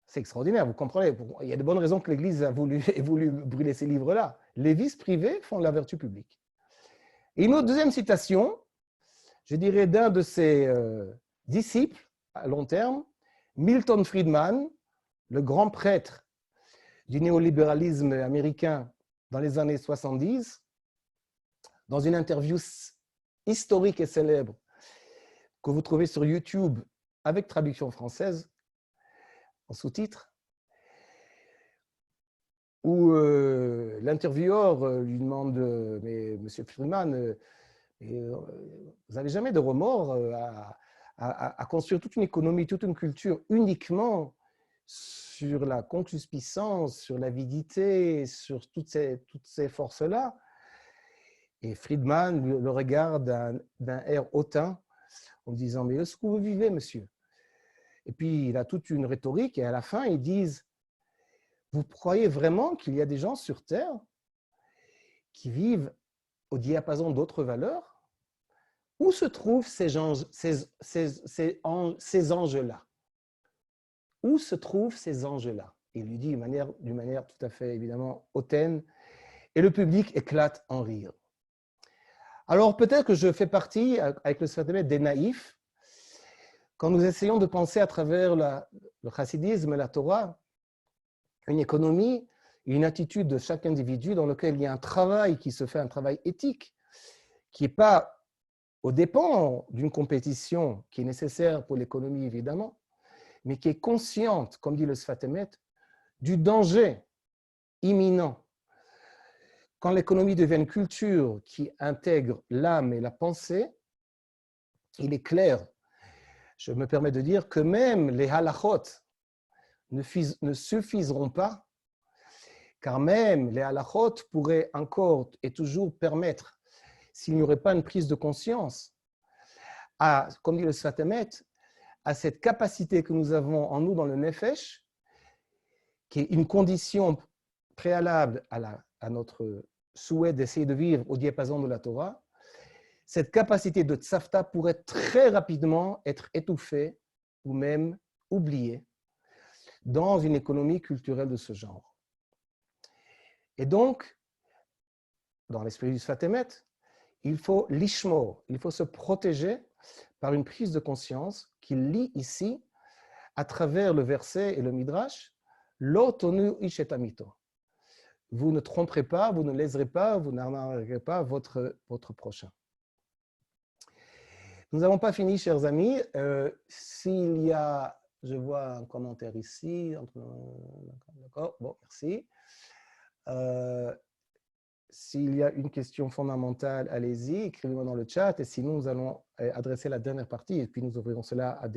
C'est extraordinaire, vous comprenez. Il y a de bonnes raisons que l'Église ait voulu brûler ces livres-là. Les vices privés font la vertu publique. Et une autre deuxième citation, je dirais d'un de ses disciples à long terme, Milton Friedman, le grand prêtre du néolibéralisme américain dans les années 70, dans une interview historique et célèbre que vous trouvez sur YouTube avec traduction française, en sous-titres, où l'intervieweur lui demande « Mais Monsieur Friedman, vous n'avez jamais de remords à construire toute une économie, toute une culture uniquement sur la concupiscence, sur l'avidité, sur toutes ces forces-là ?» Et Friedman le regarde d'un air hautain en disant « Mais est-ce que vous vivez, monsieur ?» Et puis, il a toute une rhétorique et à la fin, ils disent « Vous croyez vraiment qu'il y a des gens sur Terre qui vivent au diapason d'autres valeurs? Où se trouvent ces anges-là? Où se trouvent ces anges-là » Il lui dit d'une manière tout à fait évidemment hautaine, et le public éclate en rire. Alors peut-être que je fais partie, avec le Sfat Emet, des naïfs, quand nous essayons de penser à travers le chassidisme et la Torah, une économie, une attitude de chaque individu dans lequel il y a un travail qui se fait, un travail éthique, qui n'est pas aux dépens d'une compétition qui est nécessaire pour l'économie évidemment, mais qui est consciente, comme dit le Sfat Emet, du danger imminent. Quand l'économie devient une culture qui intègre l'âme et la pensée, il est clair, je me permets de dire que même les halachot, ne suffiront pas, car même les halachot pourraient encore et toujours permettre, s'il n'y aurait pas une prise de conscience, à, comme dit le Sfat Emet, à cette capacité que nous avons en nous dans le nefesh, qui est une condition préalable à notre souhait d'essayer de vivre au diapason de la Torah, cette capacité de tzavta pourrait très rapidement être étouffée ou même oubliée dans une économie culturelle de ce genre. Et donc, dans l'esprit du Sfat Emet, il faut l'ishmor, il faut se protéger par une prise de conscience qui lie ici, à travers le verset et le midrash, Lo tonu ish et amito. Vous ne tromperez pas, vous ne léserez pas, vous n'arnaquerez pas votre prochain. Nous n'avons pas fini, chers amis. S'il y a, je vois un commentaire ici. D'accord, bon, merci. S'il y a une question fondamentale, allez-y, écrivez-moi dans le chat. Et sinon, nous allons adresser la dernière partie et puis nous ouvrirons cela à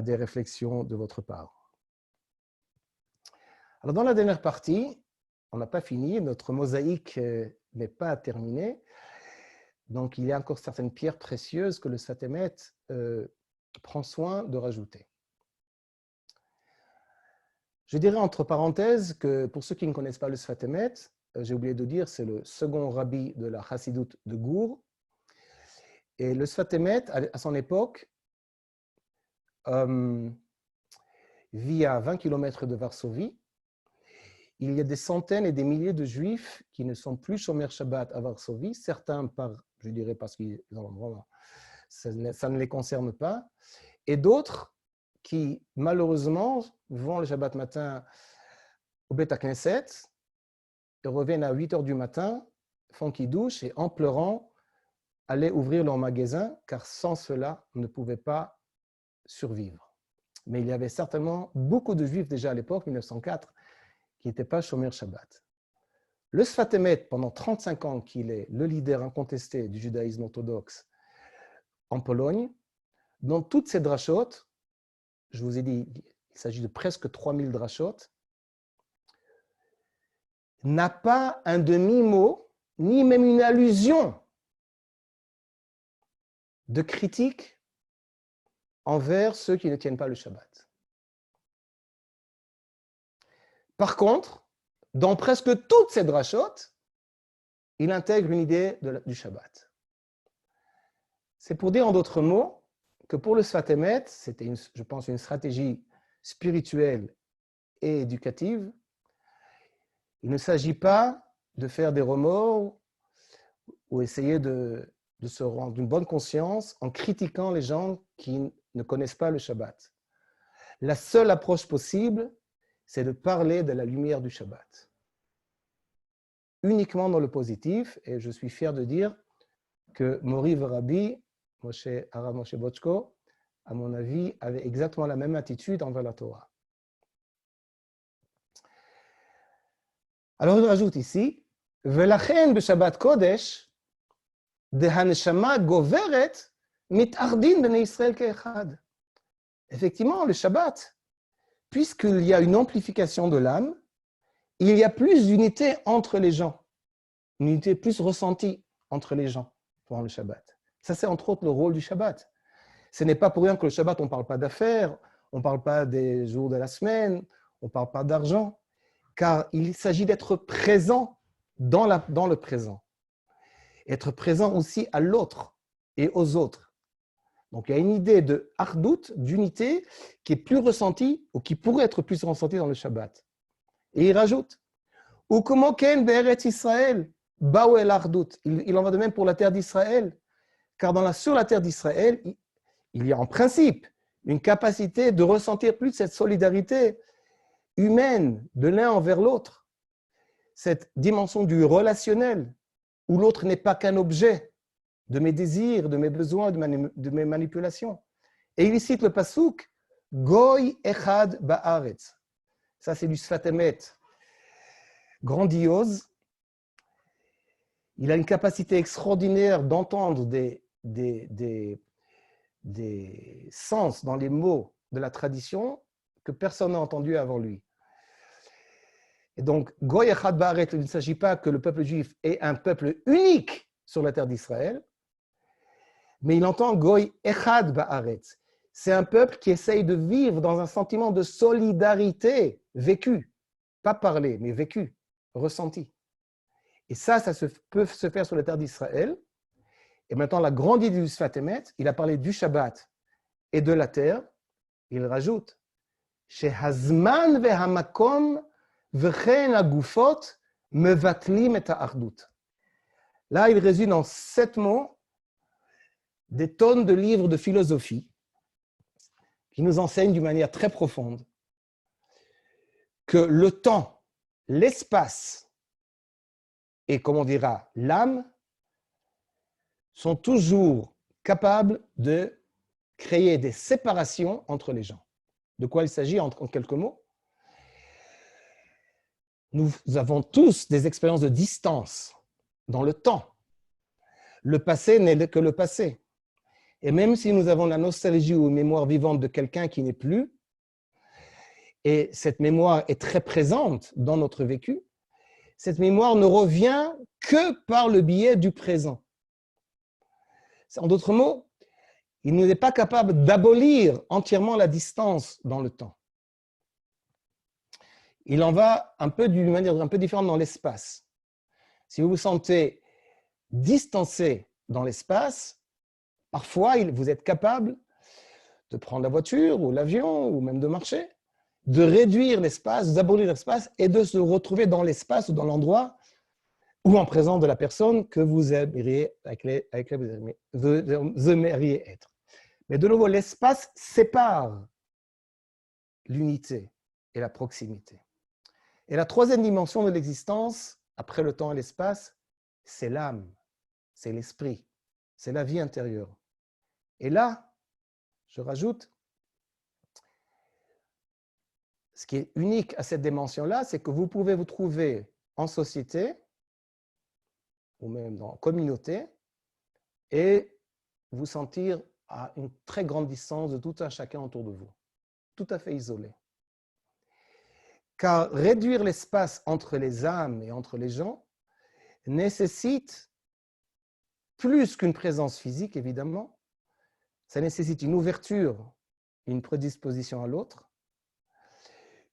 des réflexions de votre part. Alors, dans la dernière partie, on n'a pas fini, notre mosaïque n'est pas terminée. Donc, il y a encore certaines pierres précieuses que le Sfat Emet prend soin de rajouter. Je dirais entre parenthèses que pour ceux qui ne connaissent pas le Sfat Emet, j'ai oublié de dire, c'est le second rabbi de la Chassidoute de Gour. Et le Sfat Emet, à son époque, vit à 20 km de Varsovie. Il y a des centaines et des milliers de Juifs qui ne sont plus Shomer Shabbat à Varsovie, certains je dirais parce que ça ne les concerne pas, et d'autres qui, malheureusement, vont le Shabbat matin au Beth Knesset, et reviennent à 8 heures du matin, font kidouche et en pleurant, allaient ouvrir leur magasin, car sans cela, on ne pouvait pas survivre. Mais il y avait certainement beaucoup de Juifs déjà à l'époque, 1904, qui n'était pas Shomer Shabbat. Le Sfat Emet, pendant 35 ans qu'il est le leader incontesté du judaïsme orthodoxe en Pologne, dans toutes ces drashot, je vous ai dit, il s'agit de presque 3000 drashot, n'a pas un demi-mot, ni même une allusion de critique envers ceux qui ne tiennent pas le Shabbat. Par contre, dans presque toutes ces drashot, il intègre une idée du Shabbat. C'est pour dire en d'autres mots que pour le Sfat Emet, c'était, je pense, une stratégie spirituelle et éducative. Il ne s'agit pas de faire des remords ou essayer de se rendre une bonne conscience en critiquant les gens qui ne connaissent pas le Shabbat. La seule approche possible, c'est de parler de la lumière du Shabbat. Uniquement dans le positif, et je suis fier de dire que Mori Rabbi, Arav Moshe Bochko, à mon avis, avait exactement la même attitude envers la Torah. Alors il rajoute ici, Velachen b'Shabbat Kodesh, de Haneshama Goveret, mitardin b'nei Israël ke'echad. Effectivement, le Shabbat, puisqu'il y a une amplification de l'âme, il y a plus d'unité entre les gens, une unité plus ressentie entre les gens pendant le Shabbat. Ça, c'est entre autres le rôle du Shabbat. Ce n'est pas pour rien que le Shabbat, on ne parle pas d'affaires, on ne parle pas des jours de la semaine, on ne parle pas d'argent, car il s'agit d'être présent dans le présent. Être présent aussi à l'autre et aux autres. Donc, il y a une idée de hardout, d'unité, qui est plus ressentie, ou qui pourrait être plus ressentie dans le Shabbat. Et il rajoute, ou comment ken be'eretz Israël, baou el hardout. Il en va de même pour la terre d'Israël, car sur la terre d'Israël, il y a en principe une capacité de ressentir plus cette solidarité humaine de l'un envers l'autre, cette dimension du relationnel, où l'autre n'est pas qu'un objet de mes désirs, de mes besoins, de mes manipulations. Et il cite le passouk Goy echad ba'aretz. Ça, c'est du Sfat Emet grandiose. Il a une capacité extraordinaire d'entendre des sens dans les mots de la tradition que personne n'a entendu avant lui. Et donc, Goy Echad Ba'aretz, il ne s'agit pas que le peuple juif est un peuple unique sur la terre d'Israël, mais il entend Goy Echad Ba'aretz. C'est un peuple qui essaye de vivre dans un sentiment de solidarité vécu, pas parlé, mais vécu, ressenti. Et ça peut se faire sur la terre d'Israël. Et maintenant, la grande idée du Sfat Emet, il a parlé du Shabbat et de la terre. Il rajoute Shehazman vehamakom vechen agufot mevatlim et ha'achdut. Là, il résume en 7 mots des tonnes de livres de philosophie qui nous enseignent d'une manière très profonde que le temps, l'espace et, comme on dira, l'âme sont toujours capables de créer des séparations entre les gens. De quoi il s'agit en quelques mots? Nous avons tous des expériences de distance dans le temps. Le passé n'est que le passé. Et même si nous avons la nostalgie ou une mémoire vivante de quelqu'un qui n'est plus, et cette mémoire est très présente dans notre vécu, cette mémoire ne revient que par le biais du présent. En d'autres mots, il n'est pas capable d'abolir entièrement la distance dans le temps. Il en va d'une manière un peu différente dans l'espace. Si vous vous sentez distancé dans l'espace, parfois vous êtes capable de prendre la voiture ou l'avion ou même de marcher, de réduire l'espace, d'abolir l'espace et de se retrouver dans l'espace ou dans l'endroit ou en présence de la personne que vous aimeriez, avec laquelle vous aimeriez être. Mais de nouveau, l'espace sépare l'unité et la proximité. Et la troisième dimension de l'existence, après le temps et l'espace, c'est l'âme, c'est l'esprit, c'est la vie intérieure. Et là, je rajoute, ce qui est unique à cette dimension-là, c'est que vous pouvez vous trouver en société ou même en communauté et vous sentir à une très grande distance de tout un chacun autour de vous, tout à fait isolé. Car réduire l'espace entre les âmes et entre les gens nécessite plus qu'une présence physique, évidemment. Ça nécessite une ouverture, une prédisposition à l'autre,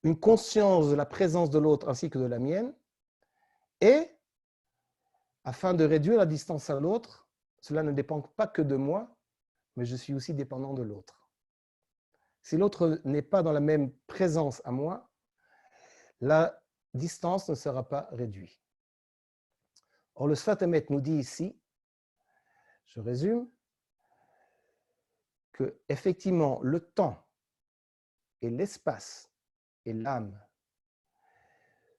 une conscience de la présence de l'autre ainsi que de la mienne, et afin de réduire la distance à l'autre, cela ne dépend pas que de moi, mais je suis aussi dépendant de l'autre. Si l'autre n'est pas dans la même présence à moi, la distance ne sera pas réduite. Or, le Sfat Emet nous dit ici, je résume, que effectivement le temps et l'espace et l'âme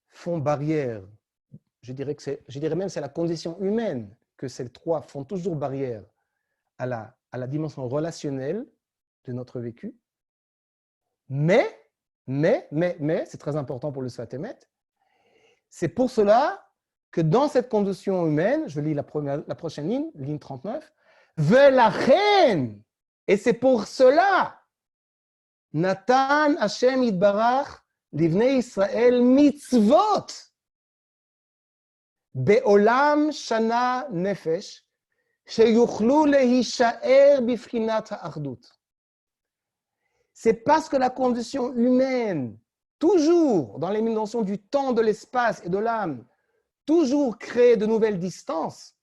font barrière. Je dirais même que c'est la condition humaine que ces trois font toujours barrière à la dimension relationnelle de notre vécu. Mais, c'est très important pour le Sfat Emet, c'est pour cela que dans cette condition humaine, je lis la prochaine ligne 39, Velachen, et c'est pour cela, Natan Hashem Yitbarach livnei Israël mitzvot be'olam shana nefesh sheyuchlu lehishaer bifchinat ha'achdut. C'est parce que la condition humaine, toujours dans les dimensions du temps, de l'espace et de l'âme, toujours crée de nouvelles distances,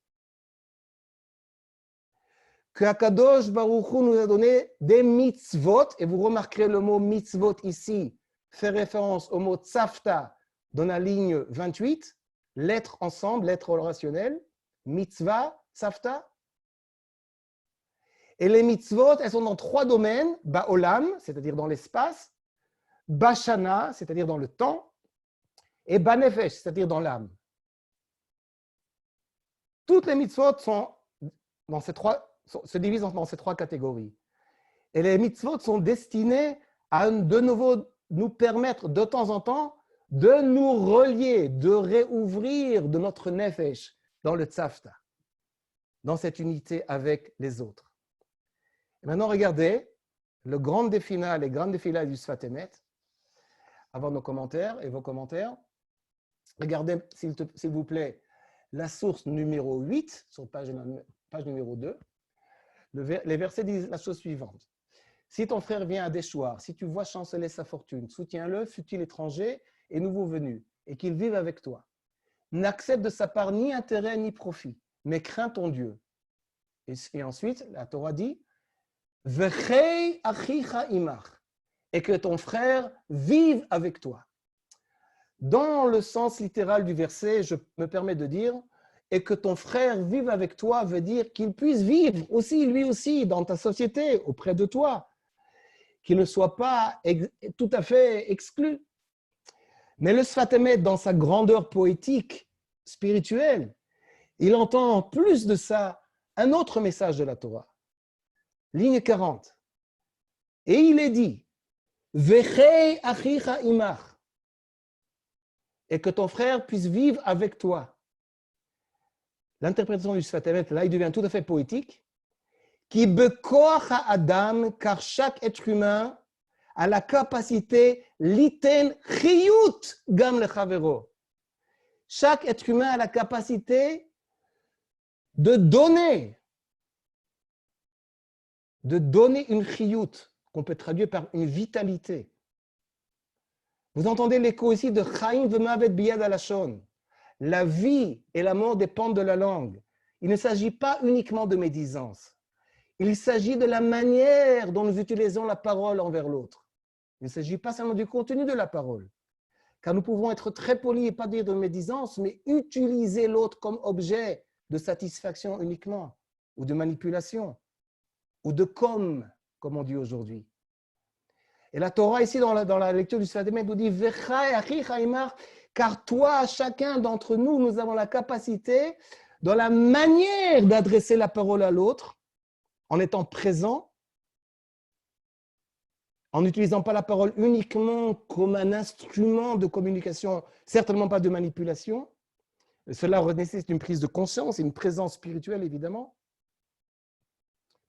que Akadosh Baruch Hu nous a donné des mitzvot, et vous remarquerez le mot mitzvot ici, fait référence au mot tzavta dans la ligne 28, l'être ensemble, l'être relationnel, mitzvah, tzavta. Et les mitzvot, elles sont dans 3 domaines, ba'olam, c'est-à-dire dans l'espace, bashana, c'est-à-dire dans le temps, et banefesh, c'est-à-dire dans l'âme. Toutes les mitzvot se divisent dans ces 3 catégories. Et les mitzvot sont destinés à de nouveau nous permettre de temps en temps de nous relier, de réouvrir de notre nefesh dans le tzavta, dans cette unité avec les autres. Et maintenant, regardez, le grand défi final, les grandes défilades du Sfat Emet, avant nos commentaires et vos commentaires. Regardez, s'il vous plaît, la source numéro 8, sur page numéro 2. Les versets disent la chose suivante. Si ton frère vient à déchoir, si tu vois chanceler sa fortune, soutiens-le, fût-il étranger et nouveau venu, et qu'il vive avec toi. N'accepte de sa part ni intérêt ni profit, mais crains ton Dieu. Et ensuite, la Torah dit Vechei achicha imach, et que ton frère vive avec toi. Dans le sens littéral du verset, je me permets de dire et que ton frère vive avec toi veut dire qu'il puisse vivre aussi, lui aussi, dans ta société, auprès de toi, qu'il ne soit pas tout à fait exclu. Mais le Sfat Emet, dans sa grandeur poétique, spirituelle, il entend en plus de ça un autre message de la Torah. Ligne 40. Et il est dit, Vechei achicha imach, et que ton frère puisse vivre avec toi. L'interprétation du Sfat Emet, là, il devient tout à fait poétique. Qui bekoach ha'adam, car chaque être humain a la capacité liten chiyut gam lechavero. Chaque être humain a la capacité de donner une chiyut, qu'on peut traduire par une vitalité. Vous entendez l'écho ici de Chaim v'mavet biyad halashon. La vie et la mort dépendent de la langue. Il ne s'agit pas uniquement de médisance. Il s'agit de la manière dont nous utilisons la parole envers l'autre. Il ne s'agit pas seulement du contenu de la parole. Car nous pouvons être très polis et pas dire de médisance, mais utiliser l'autre comme objet de satisfaction uniquement, ou de manipulation, ou de comme on dit aujourd'hui. Et la Torah, ici, dans la lecture du Sfat Emet, nous dit « Car toi, chacun d'entre nous, nous avons la capacité, dans la manière d'adresser la parole à l'autre, en étant présent, en n'utilisant pas la parole uniquement comme un instrument de communication, certainement pas de manipulation. Cela nécessite une prise de conscience et une présence spirituelle, évidemment.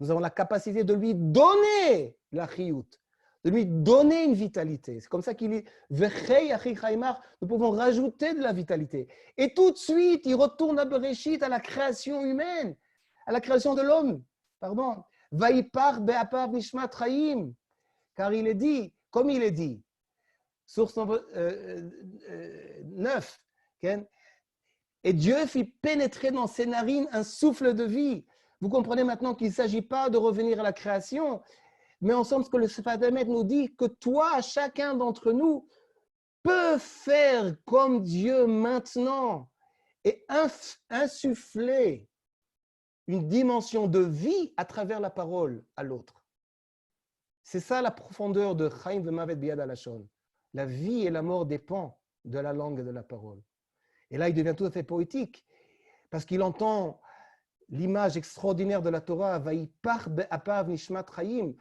Nous avons la capacité de lui donner la chiyut, de lui donner une vitalité. C'est comme ça qu'il est Vechei achicha imach, nous pouvons rajouter de la vitalité. Et tout de suite, il retourne à Bereshit, à la création humaine, à la création de l'homme. Pardon. Vaipar be'apav nishmat chaim. Car il est dit, comme il est dit, source 9, et Dieu fit pénétrer dans ses narines un souffle de vie. Vous comprenez maintenant qu'il ne s'agit pas de revenir à la création, mais en somme, ce que le Sfat Emet nous dit, que toi, chacun d'entre nous, peut faire comme Dieu maintenant et insuffler une dimension de vie à travers la parole à l'autre. C'est ça la profondeur de Chaim v'mavet biyad halashon. La vie et la mort dépendent de la langue et de la parole. Et là, il devient tout à fait poétique, parce qu'il entend l'image extraordinaire de la Torah, Vaipar be'apav nishmat chaim.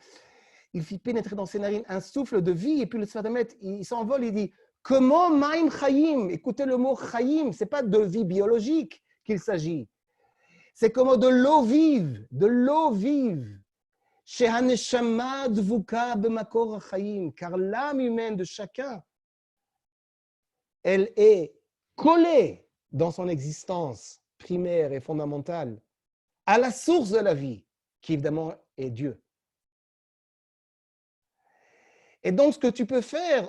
Il fit pénétrer dans ses narines un souffle de vie, et puis le Sfat Emet, il s'envole, il dit comment maim chaim. Écoutez le mot chaim, ce n'est pas de vie biologique qu'il s'agit. C'est comme de l'eau vive, de l'eau vive. Car l'âme humaine de chacun, elle est collée dans son existence primaire et fondamentale à la source de la vie, qui évidemment est Dieu. Et donc, ce que tu peux faire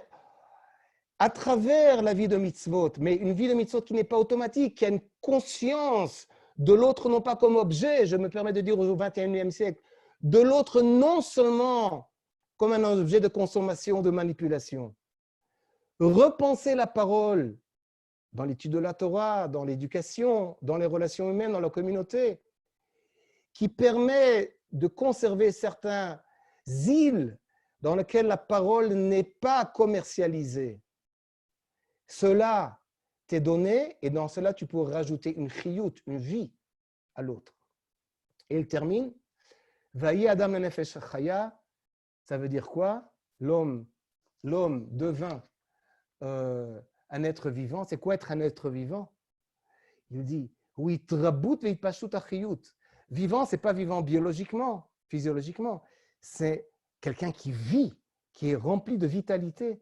à travers la vie de mitzvot, mais une vie de mitzvot qui n'est pas automatique, qui a une conscience de l'autre non pas comme objet, je me permets de dire au XXIe siècle, de l'autre non seulement comme un objet de consommation, de manipulation. Repenser la parole dans l'étude de la Torah, dans l'éducation, dans les relations humaines, dans la communauté, qui permet de conserver certains îles dans lesquels la parole n'est pas commercialisée. Cela t'est donné et dans cela tu pourras rajouter une chiyut, une vie à l'autre. Et il termine, Vayi Adam lenefesh chaya, ça veut dire quoi? L'homme devint un être vivant. C'est quoi être un être vivant? Il dit, oui, trabut veipashut achiyut. Vivant, ce n'est pas vivant biologiquement, physiologiquement. C'est quelqu'un qui vit, qui est rempli de vitalité.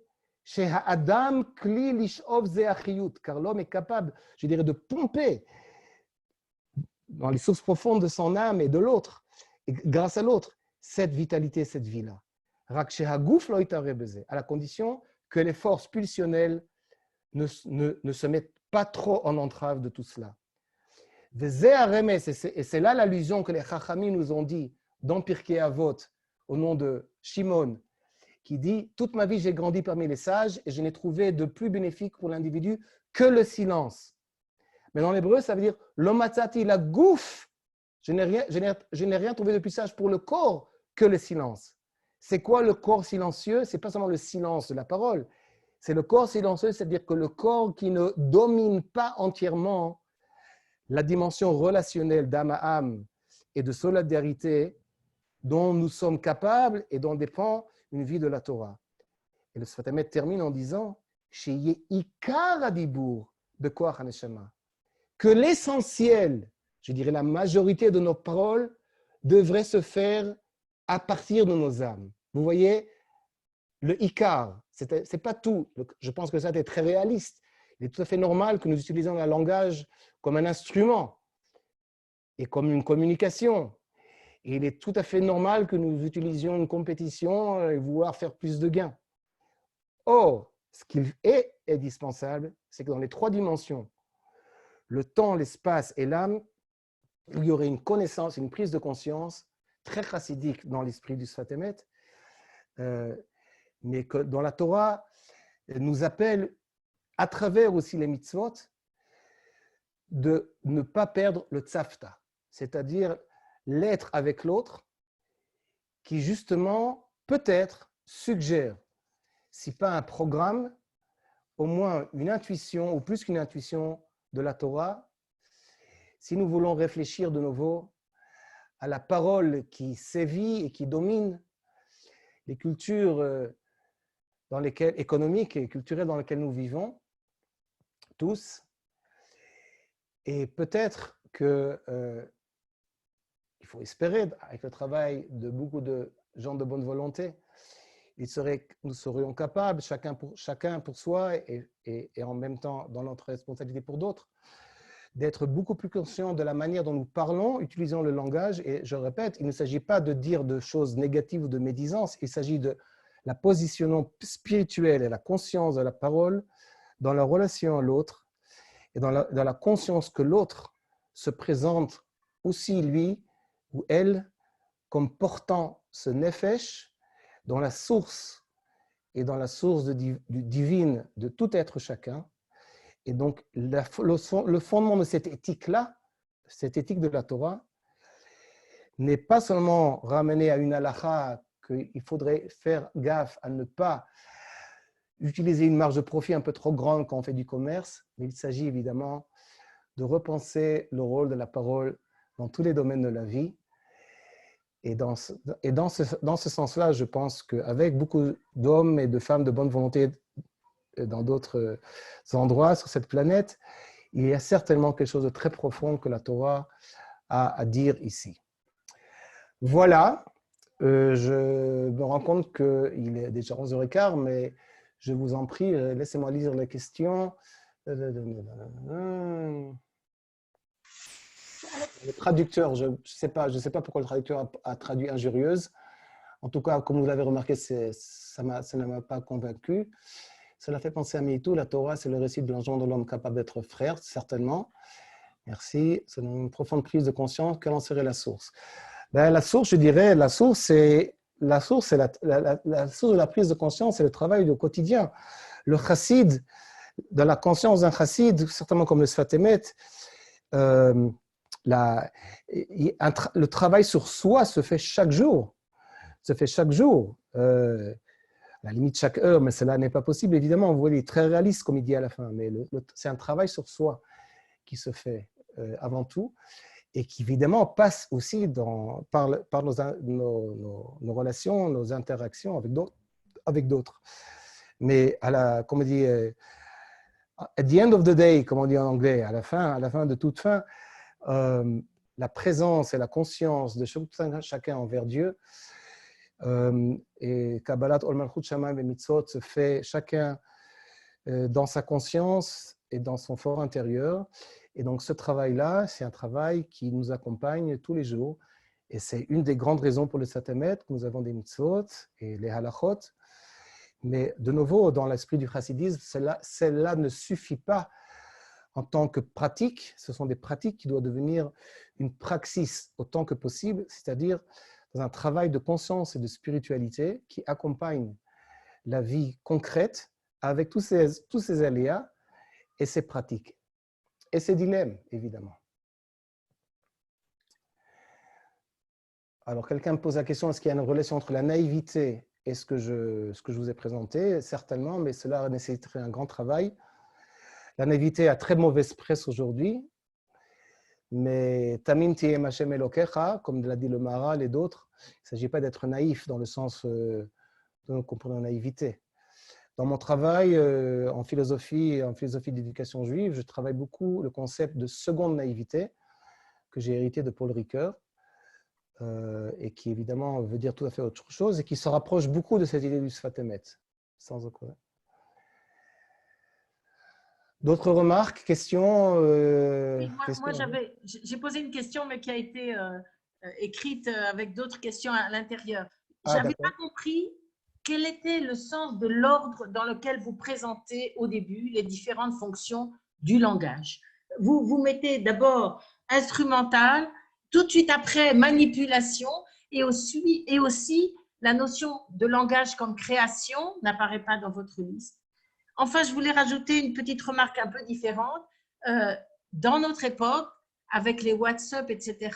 Adam kli lishov zeachiyut, car l'homme est capable, je dirais, de pomper dans les sources profondes de son âme et de l'autre, et grâce à l'autre, cette vitalité, cette vie-là. Rak shehaguf lo yitare beze, à la condition que les forces pulsionnelles ne se mettent pas trop en entrave de tout cela. Et c'est là l'allusion que les Chachamim nous ont dit dans Pirkei Avot, au nom de Shimon, qui dit « Toute ma vie, j'ai grandi parmi les sages et je n'ai trouvé de plus bénéfique pour l'individu que le silence. » Mais dans l'hébreu, ça veut dire « Lo matzati la gouf » je n'ai rien trouvé de plus sage pour le corps que le silence. C'est quoi le corps silencieux? Ce n'est pas seulement le silence de la parole. C'est le corps silencieux, c'est-à-dire que le corps qui ne domine pas entièrement la dimension relationnelle d'âme à âme et de solidarité dont nous sommes capables et dont dépend une vie de la Torah. Et le Sfat Emet termine en disant que l'essentiel, je dirais la majorité de nos paroles, devrait se faire à partir de nos âmes. Vous voyez, le ikar, c'est pas tout. Je pense que ça est très réaliste. Il est tout à fait normal que nous utilisions le langage comme un instrument et comme une communication. Et il est tout à fait normal que nous utilisions une compétition et vouloir faire plus de gains. Or, ce qu'il est indispensable, c'est que dans les trois dimensions, le temps, l'espace et l'âme, il y aurait une connaissance, une prise de conscience très chassidique dans l'esprit du Sfat Emet, mais que dans la Torah nous appelle, à travers aussi les mitzvot, de ne pas perdre le tzafta, c'est-à-dire l'être avec l'autre, qui justement, peut-être, suggère, si pas un programme, au moins une intuition, ou plus qu'une intuition de la Torah, si nous voulons réfléchir de nouveau à la parole qui sévit et qui domine les cultures dans lesquelles, économiques et culturelles dans lesquelles nous vivons, tous, et peut-être qu'il faut espérer, avec le travail de beaucoup de gens de bonne volonté, nous serions capables, chacun pour soi et en même temps dans notre responsabilité pour d'autres, d'être beaucoup plus conscients de la manière dont nous parlons, utilisant le langage. Et je répète, il ne s'agit pas de dire de choses négatives ou de médisance, il s'agit de la positionnement spirituel et la conscience de la parole dans la relation à l'autre et dans la conscience que l'autre se présente aussi, lui ou elle, comme portant ce nefesh dans la source et dans la source du divine de tout être chacun. Et donc, le fondement de cette éthique-là, cette éthique de la Torah, n'est pas seulement ramené à une halakha qu'il faudrait faire gaffe à ne pas utiliser une marge de profit un peu trop grande quand on fait du commerce, mais il s'agit évidemment de repenser le rôle de la parole dans tous les domaines de la vie. Et dans ce sens-là, je pense qu'avec beaucoup d'hommes et de femmes de bonne volonté dans d'autres endroits sur cette planète, il y a certainement quelque chose de très profond que la Torah a à dire ici. Voilà, je me rends compte qu'il est déjà 11h15, mais je vous en prie, laissez-moi lire les questions. Le traducteur, je ne sais pas pourquoi le traducteur a traduit injurieuse. En tout cas, comme vous l'avez remarqué, ça ne m'a pas convaincu. Cela fait penser à Mitou. La Torah, c'est le récit de l'engendrement de l'homme capable d'être frère, certainement. Merci. C'est une profonde prise de conscience. Quelle en serait la source? La source, je dirais, la source, c'est la source de la prise de conscience, c'est le travail du quotidien. Le chassid, dans la conscience d'un chassid, certainement comme le Sfat Emet, le travail sur soi se fait chaque jour. À la limite chaque heure, mais cela n'est pas possible, évidemment. Vous voyez, il est très réaliste, comme il dit à la fin, mais c'est un travail sur soi qui se fait avant tout et qui, évidemment, passe aussi par nos relations, nos interactions avec d'autres. Mais, comme on dit, at the end of the day, comme on dit en anglais, à la fin de toute fin, la présence et la conscience de chacun envers Dieu Et Kabbalat Ol Malchut Shamayim et Mitzvot se fait chacun dans sa conscience et dans son fort intérieur. Et donc ce travail-là, c'est un travail qui nous accompagne tous les jours. Et c'est une des grandes raisons pour le Satamet, que nous avons des mitzvot et les halachot. Mais de nouveau, dans l'esprit du chassidisme, cela ne suffit pas en tant que pratique. Ce sont des pratiques qui doivent devenir une praxis autant que possible, c'est-à-dire dans un travail de conscience et de spiritualité qui accompagne la vie concrète avec tous ces aléas et ces pratiques. Et ces dilemmes, évidemment. Alors, quelqu'un me pose la question, est-ce qu'il y a une relation entre la naïveté et ce que je vous ai présenté? Certainement, mais cela nécessiterait un grand travail. La naïveté a très mauvaise presse aujourd'hui, mais Tamim Tiyem Hashem Elokecha, comme l'a dit le Maharal et d'autres, il ne s'agit pas d'être naïf dans le sens de nous comprenons naïveté. Dans mon travail en philosophie d'éducation juive, je travaille beaucoup le concept de seconde naïveté que j'ai hérité de Paul Ricoeur et qui évidemment veut dire tout à fait autre chose et qui se rapproche beaucoup de cette idée du Sfat Emet. Sans aucun. D'autres remarques, questions Oui, moi j'ai posé une question, mais qui a été écrite avec d'autres questions à l'intérieur. Je n'avais pas compris quel était le sens de l'ordre dans lequel vous présentez au début les différentes fonctions du langage. Vous mettez d'abord instrumental, tout de suite après manipulation, et aussi la notion de langage comme création n'apparaît pas dans votre liste. Enfin, je voulais rajouter une petite remarque un peu différente. Dans notre époque, avec les WhatsApp, etc.,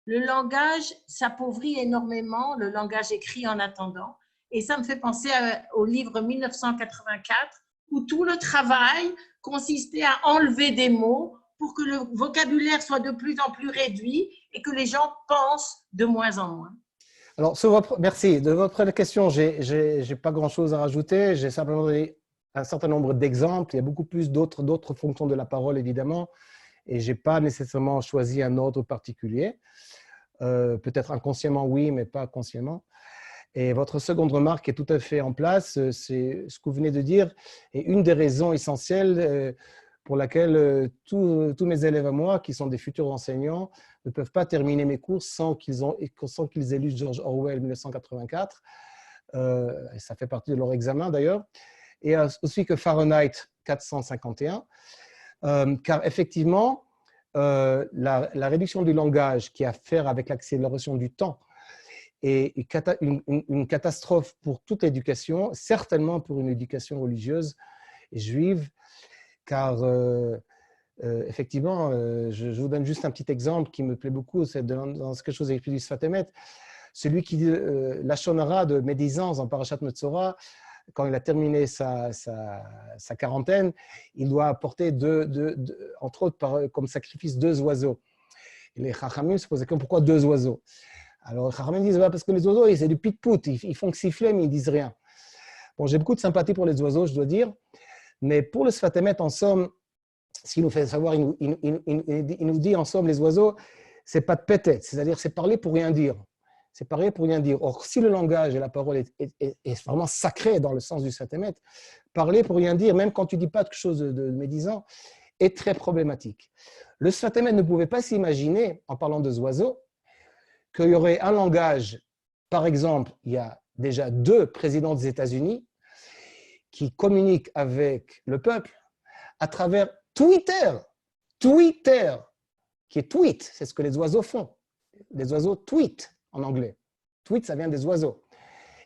le langage s'appauvrit énormément, le langage écrit en attendant. Et ça me fait penser au livre 1984, où tout le travail consistait à enlever des mots pour que le vocabulaire soit de plus en plus réduit et que les gens pensent de moins en moins. Alors, merci. De votre question, je n'ai pas grand-chose à rajouter. J'ai simplement donné un certain nombre d'exemples. Il y a beaucoup plus d'autres fonctions de la parole, évidemment, et je n'ai pas nécessairement choisi un ordre particulier. Peut-être inconsciemment, oui, mais pas consciemment. Et votre seconde remarque est tout à fait en place. C'est ce que vous venez de dire et une des raisons essentielles pour laquelle tous mes élèves à moi, qui sont des futurs enseignants, ne peuvent pas terminer mes cours sans qu'ils aient lu George Orwell 1984. Ça fait partie de leur examen d'ailleurs. Et aussi que Fahrenheit 451, car effectivement, la réduction du langage qui a à faire avec l'accélération du temps est une catastrophe pour toute l'éducation, certainement pour une éducation religieuse et juive, car effectivement, je vous donne juste un petit exemple qui me plaît beaucoup, c'est dans quelque chose écrit du Sfat Emet, celui qui dit la shonara de médisance en Parashat Metzora, quand il a terminé sa quarantaine, il doit apporter entre autres comme sacrifice 2 oiseaux. Et les Chachamim se posaient pourquoi 2 oiseaux? Alors les Chachamim disent parce que les oiseaux, c'est du pit-pout, ils font que siffler, mais ils disent rien. Bon, j'ai beaucoup de sympathie pour les oiseaux, je dois dire, mais pour le Sfat Emet, en somme, s'il nous fait savoir, il nous dit en somme, les oiseaux, c'est pas de pétette, c'est-à-dire c'est parler pour rien dire. C'est parler pour rien dire. Or, si le langage et la parole est vraiment sacré dans le sens du Sfat Emet, parler pour rien dire, même quand tu ne dis pas quelque chose de médisant, est très problématique. Le Sfat Emet ne pouvait pas s'imaginer, en parlant des oiseaux, qu'il y aurait un langage, par exemple, il y a déjà 2 présidents des États-Unis qui communiquent avec le peuple à travers Twitter. Twitter, qui est tweet, c'est ce que les oiseaux font. Les oiseaux tweetent en anglais. Tweet, ça vient des oiseaux.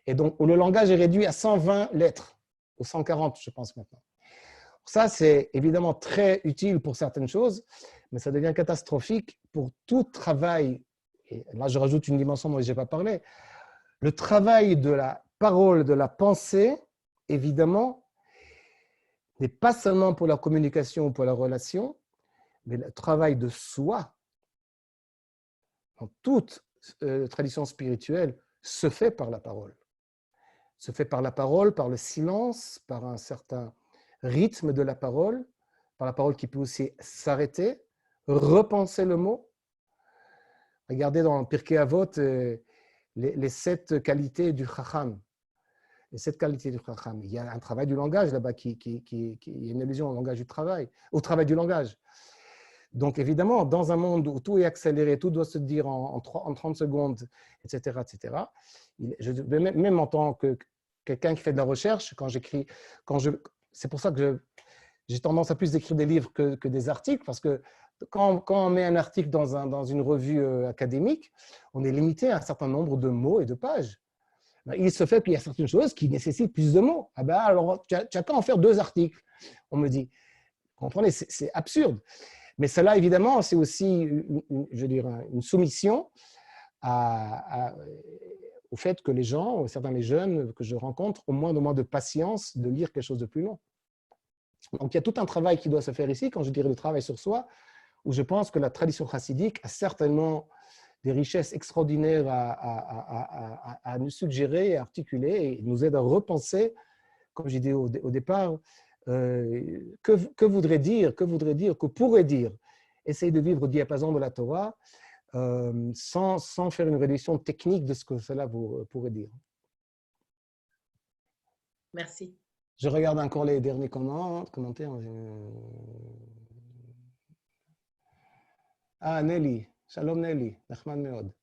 Et donc, le langage est réduit à 120 lettres, ou 140, je pense maintenant. Ça, c'est évidemment très utile pour certaines choses, mais ça devient catastrophique pour tout travail. Et là, je rajoute une dimension dont je n'ai pas parlé. Le travail de la parole, de la pensée, évidemment, n'est pas seulement pour la communication ou pour la relation, mais le travail de soi, dans toute tradition spirituelle, se fait par la parole. Se fait par la parole, par le silence, par un certain rythme de la parole qui peut aussi s'arrêter, repenser le mot. Regardez dans Pirkei Avot, les 7 qualités du Chacham. Les 7 qualités du Chacham. Il y a un travail du langage là-bas qui est une allusion au langage du travail, au travail du langage. Donc, évidemment, dans un monde où tout est accéléré, tout doit se dire en 30 secondes, etc., même en tant que quelqu'un qui fait de la recherche, c'est pour ça que j'ai tendance à plus écrire des livres que des articles, parce que quand on met un article dans une revue académique, on est limité à un certain nombre de mots et de pages. Il se fait qu'il y a certaines choses qui nécessitent plus de mots. Ah ben alors, tu n'as qu'à en faire 2 articles. On me dit, comprenez, c'est absurde. Mais cela, évidemment, c'est aussi une soumission au fait que les gens, certains les jeunes que je rencontre, ont moins de patience de lire quelque chose de plus long. Donc, il y a tout un travail qui doit se faire ici, quand je dirais le travail sur soi, où je pense que la tradition chassidique a certainement des richesses extraordinaires à nous suggérer, à articuler, et nous aide à repenser, comme j'ai dit au départ, que voudrait dire, que pourrait dire, essayer de vivre au diapason de la Torah sans faire une réduction technique de ce que cela pourrait dire. Merci. Je regarde encore les derniers commentaires. Ah, Nelly. Shalom Nelly. Nachman Meod.